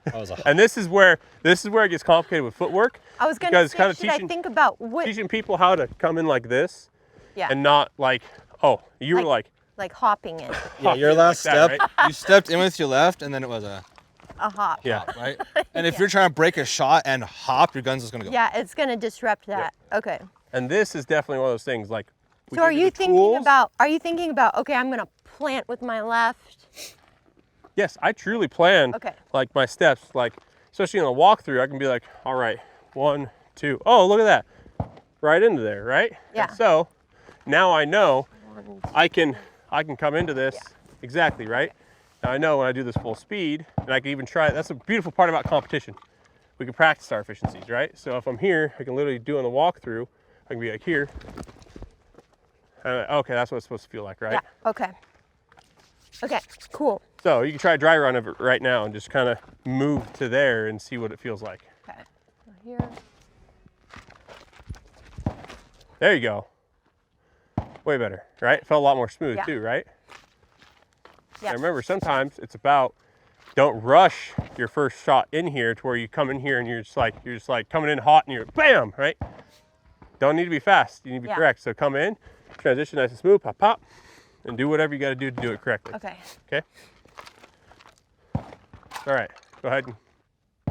[SPEAKER 3] a
[SPEAKER 2] and this is where it gets complicated with footwork.
[SPEAKER 1] I was going to
[SPEAKER 2] because
[SPEAKER 1] say,
[SPEAKER 2] kind of
[SPEAKER 1] should I think about what?
[SPEAKER 2] teaching people how to come in like this,
[SPEAKER 1] Yeah.
[SPEAKER 2] and not like, oh, you were like
[SPEAKER 1] hopping in.
[SPEAKER 3] Yeah, your last
[SPEAKER 2] like that,
[SPEAKER 3] step,
[SPEAKER 2] right?
[SPEAKER 3] you stepped in with your left, and then it was a
[SPEAKER 1] A hop.
[SPEAKER 2] yeah.
[SPEAKER 3] hop, right? And if you're trying to break a shot and hop, your gun's just gonna go.
[SPEAKER 1] Yeah, it's going to disrupt that. Okay.
[SPEAKER 2] And this is definitely one of those things like. we
[SPEAKER 1] So are
[SPEAKER 2] give
[SPEAKER 1] you
[SPEAKER 2] the
[SPEAKER 1] thinking
[SPEAKER 2] tools.
[SPEAKER 1] about, okay, I'm going to plant with my left.
[SPEAKER 2] Yes, I truly plan
[SPEAKER 1] Okay.
[SPEAKER 2] like my steps, like especially in a walkthrough, I can be like, all right, 1, 2, oh, look at that, right into there, right?
[SPEAKER 1] Yeah.
[SPEAKER 2] And so now I know I can come into this exactly, right? Now I know when I do this full speed, and I can even try it. That's the beautiful part about competition. We can practice our efficiencies, right? So if I'm here, I can literally do in the walkthrough, I can be like here. Okay, that's what it's supposed to feel like, right?
[SPEAKER 1] Yeah. Okay. Okay. Cool.
[SPEAKER 2] So you can try a dry run of it right now and just kind of move to there and see what it feels like.
[SPEAKER 1] Okay. So here.
[SPEAKER 2] There you go. Way better, right? Felt a lot more smooth
[SPEAKER 1] Yeah.
[SPEAKER 2] too, right?
[SPEAKER 1] Yeah.
[SPEAKER 2] And remember, sometimes it's about, don't rush your first shot in here to where you come in here and you're just like coming in hot and you're bam, right? Don't need to be fast. You need to be
[SPEAKER 1] Yeah.
[SPEAKER 2] correct. So come in, transition nice and smooth, pop, pop, and do whatever you got to do it correctly.
[SPEAKER 1] Okay.
[SPEAKER 2] Okay? All right, go ahead and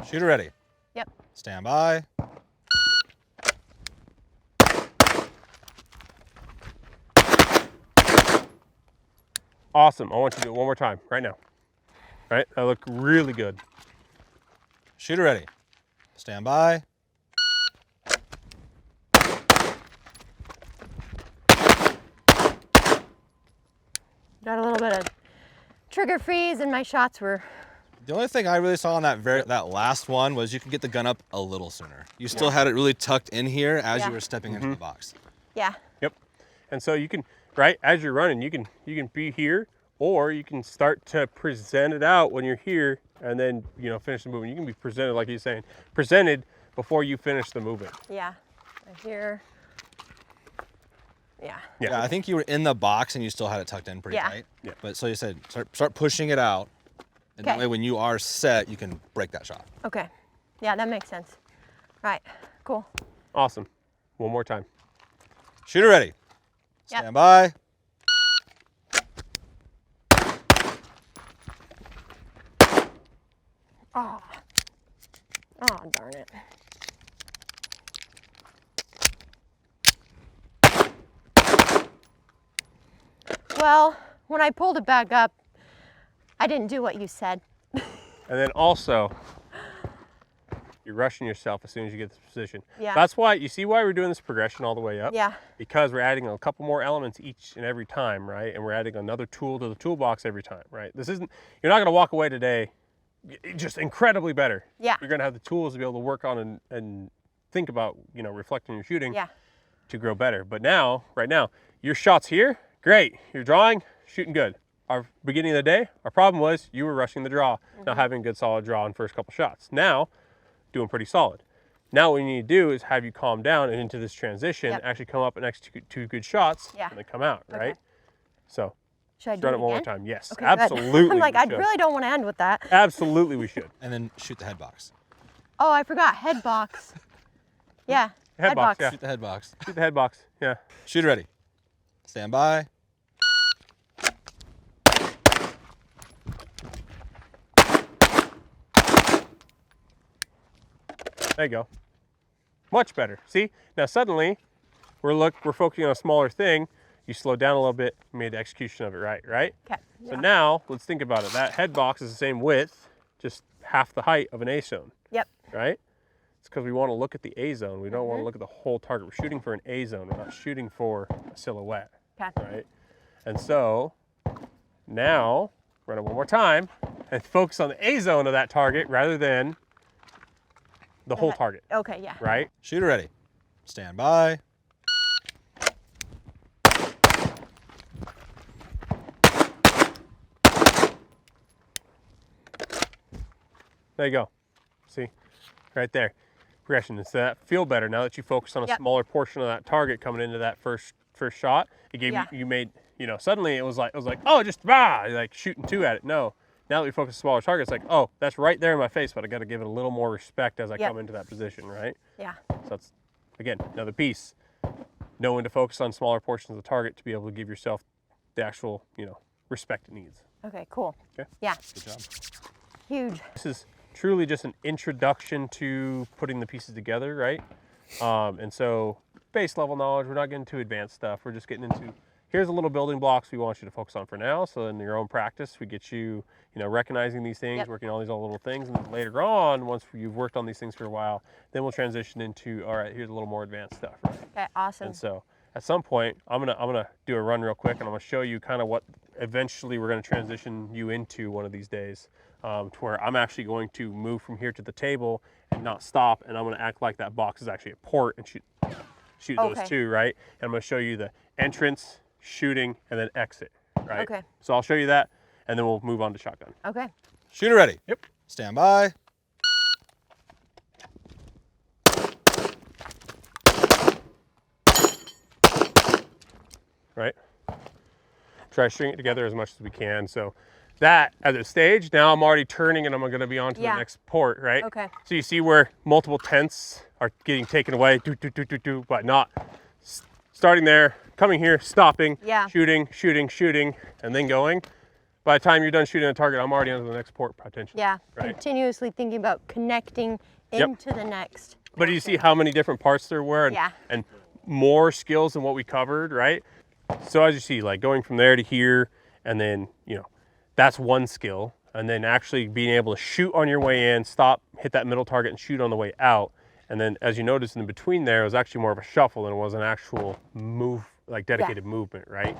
[SPEAKER 3] Shooter ready.
[SPEAKER 1] Yep.
[SPEAKER 3] Stand by.
[SPEAKER 2] awesome. I want you to do it one more time right now. All right, that looked really good.
[SPEAKER 3] Shooter ready. Stand by.
[SPEAKER 1] Got a little bit of trigger freeze, and my shots were.
[SPEAKER 3] The only thing I really saw on that last one was you could get the gun up a little sooner. You still had it really tucked in here as you were stepping into the box.
[SPEAKER 1] Yeah.
[SPEAKER 2] Yep. And so you can, right, as you're running, you can be here, or you can start to present it out when you're here, and then finish the movement. You can be presented, like you're saying, presented before you finish the movement.
[SPEAKER 1] Yeah. Right here. Yeah.
[SPEAKER 3] Yeah, I think you were in the box and you still had it tucked in pretty tight.
[SPEAKER 2] Yeah.
[SPEAKER 3] But so you said start pushing it out, and that
[SPEAKER 1] Okay.
[SPEAKER 3] way when you are set, you can break that shot.
[SPEAKER 1] Okay. Yeah, that makes sense. Right. Cool.
[SPEAKER 2] Awesome. One more time.
[SPEAKER 3] Shooter ready.
[SPEAKER 1] Yep.
[SPEAKER 3] Stand by.
[SPEAKER 1] Oh. Oh, darn it. Well, when I pulled it back up, I didn't do what you said.
[SPEAKER 2] And then also, you're rushing yourself as soon as you get this position.
[SPEAKER 1] Yeah.
[SPEAKER 2] That's why, you see why we're doing this progression all the way up?
[SPEAKER 1] Yeah.
[SPEAKER 2] Because we're adding a couple more elements each and every time, right? And we're adding another tool to the toolbox every time, right? This isn't, you're not gonna walk away today just incredibly better.
[SPEAKER 1] Yeah.
[SPEAKER 2] You're gonna have the tools to be able to work on and think about, reflecting your shooting
[SPEAKER 1] Yeah.
[SPEAKER 2] to grow better. But now, right now, your shot's here, great. You're drawing, shooting good. Our beginning of the day, our problem was you were rushing the draw, not having a good solid draw in first couple shots. Now, doing pretty solid. Now what you need to do is have you calm down and into this transition,
[SPEAKER 1] Yep.
[SPEAKER 2] actually come up and execute two good shots,
[SPEAKER 1] Yeah.
[SPEAKER 2] and then come out, right?
[SPEAKER 1] Okay.
[SPEAKER 2] So,
[SPEAKER 1] Should I do
[SPEAKER 2] run
[SPEAKER 1] it
[SPEAKER 2] it one more
[SPEAKER 1] again?
[SPEAKER 2] time. Yes,
[SPEAKER 1] Okay, good.
[SPEAKER 2] absolutely.
[SPEAKER 1] I'm like,
[SPEAKER 2] we
[SPEAKER 1] I
[SPEAKER 2] should.
[SPEAKER 1] really don't want to end with that.
[SPEAKER 2] Absolutely, we should.
[SPEAKER 3] And then shoot the head box.
[SPEAKER 1] Oh, I forgot. Head box. Yeah.
[SPEAKER 2] Head box, yeah.
[SPEAKER 3] Shoot the head box.
[SPEAKER 2] Shoot the head box. Yeah.
[SPEAKER 3] Shooter ready. Stand by.
[SPEAKER 2] There you go. Much better. See? Now suddenly, we're focusing on a smaller thing. You slow down a little bit, made the execution of it right?
[SPEAKER 1] Okay.
[SPEAKER 2] So now, let's think about it. That head box is the same width, just half the height of an A zone,
[SPEAKER 1] Yep.
[SPEAKER 2] right? It's because we want to look at the A zone. We don't want to look at the whole target. We're shooting for an A zone. We're not shooting for a silhouette,
[SPEAKER 1] Okay.
[SPEAKER 2] right? And so, now, run it one more time and focus on the A zone of that target rather than the whole target,
[SPEAKER 1] Okay. Yeah.
[SPEAKER 2] right?
[SPEAKER 3] Shooter ready. Stand by.
[SPEAKER 2] There you go. See, right there. Progression. Does that feel better now that you focus on a
[SPEAKER 1] Yep.
[SPEAKER 2] smaller portion of that target coming into that first shot? It gave
[SPEAKER 1] Yeah.
[SPEAKER 2] you made, you know, suddenly it was like oh, just like shooting 2 at it. No. Now that we focus on smaller targets, like, oh, that's right there in my face, but I got to give it a little more respect as I
[SPEAKER 1] Yep.
[SPEAKER 2] come into that position, right?
[SPEAKER 1] Yeah.
[SPEAKER 2] So that's, again, another piece. Know when to focus on smaller portions of the target to be able to give yourself the actual, you know, respect it needs.
[SPEAKER 1] Okay, cool.
[SPEAKER 2] Okay.
[SPEAKER 1] Yeah,
[SPEAKER 3] Good job.
[SPEAKER 1] huge.
[SPEAKER 2] This is truly just an introduction to putting the pieces together, right? And so base level knowledge, we're not getting too advanced stuff. We're just getting into, here's a little building blocks we want you to focus on for now. So in your own practice, we get you, you know, recognizing these things,
[SPEAKER 1] Yep.
[SPEAKER 2] working on all these little things. And then later on, once you've worked on these things for a while, then we'll transition into, all right, here's a little more advanced stuff, right?
[SPEAKER 1] Okay, awesome.
[SPEAKER 2] And so at some point, I'm gonna do a run real quick, and I'm gonna show you kind of what eventually we're gonna transition you into one of these days, to where I'm actually going to move from here to the table and not stop, and I'm gonna act like that box is actually a port and shoot
[SPEAKER 1] Okay.
[SPEAKER 2] those 2, right? And I'm gonna show you the entrance, shooting, and then exit, right?
[SPEAKER 1] Okay.
[SPEAKER 2] So I'll show you that, and then we'll move on to shotgun.
[SPEAKER 1] Okay.
[SPEAKER 3] Shooter ready.
[SPEAKER 2] Yep.
[SPEAKER 3] Stand by.
[SPEAKER 2] Right? Try to string it together as much as we can. So that at this stage, now I'm already turning and I'm gonna be on to
[SPEAKER 1] Yeah.
[SPEAKER 2] the next port, right?
[SPEAKER 1] Okay.
[SPEAKER 2] So you see where multiple tenths are getting taken away, but not starting there, coming here, stopping,
[SPEAKER 1] Yeah.
[SPEAKER 2] shooting, and then going. By the time you're done shooting a target, I'm already on to the next port potentially.
[SPEAKER 1] Yeah.
[SPEAKER 2] Right.
[SPEAKER 1] Continuously thinking about connecting
[SPEAKER 2] Yep.
[SPEAKER 1] into the next.
[SPEAKER 2] But do you see how many different parts there were? And,
[SPEAKER 1] Yeah.
[SPEAKER 2] and more skills than what we covered, right? So as you see, like going from there to here, and then, you know, that's one skill. And then actually being able to shoot on your way in, stop, hit that middle target and shoot on the way out. And then as you notice in between there, it was actually more of a shuffle than it was an actual move, like dedicated movement, right?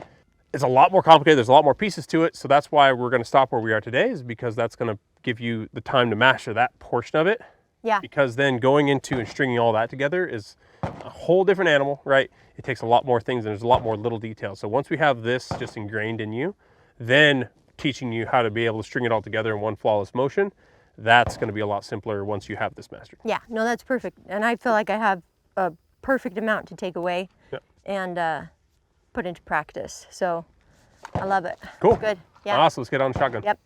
[SPEAKER 2] It's a lot more complicated. There's a lot more pieces to it. So that's why we're going to stop where we are today, is because that's going to give you the time to master that portion of it.
[SPEAKER 1] Yeah.
[SPEAKER 2] Because then going into and stringing all that together is a whole different animal, right? It takes a lot more things and there's a lot more little details. So once we have this just ingrained in you, then teaching you how to be able to string it all together in one flawless motion, that's going to be a lot simpler once you have this mastered.
[SPEAKER 1] Yeah. No, that's perfect. And I feel like I have a perfect amount to take away
[SPEAKER 2] Yep.
[SPEAKER 1] and put into practice. So I love it.
[SPEAKER 2] Cool.
[SPEAKER 1] Good. Yeah.
[SPEAKER 2] Awesome. Let's get on shotgun.
[SPEAKER 1] Yep.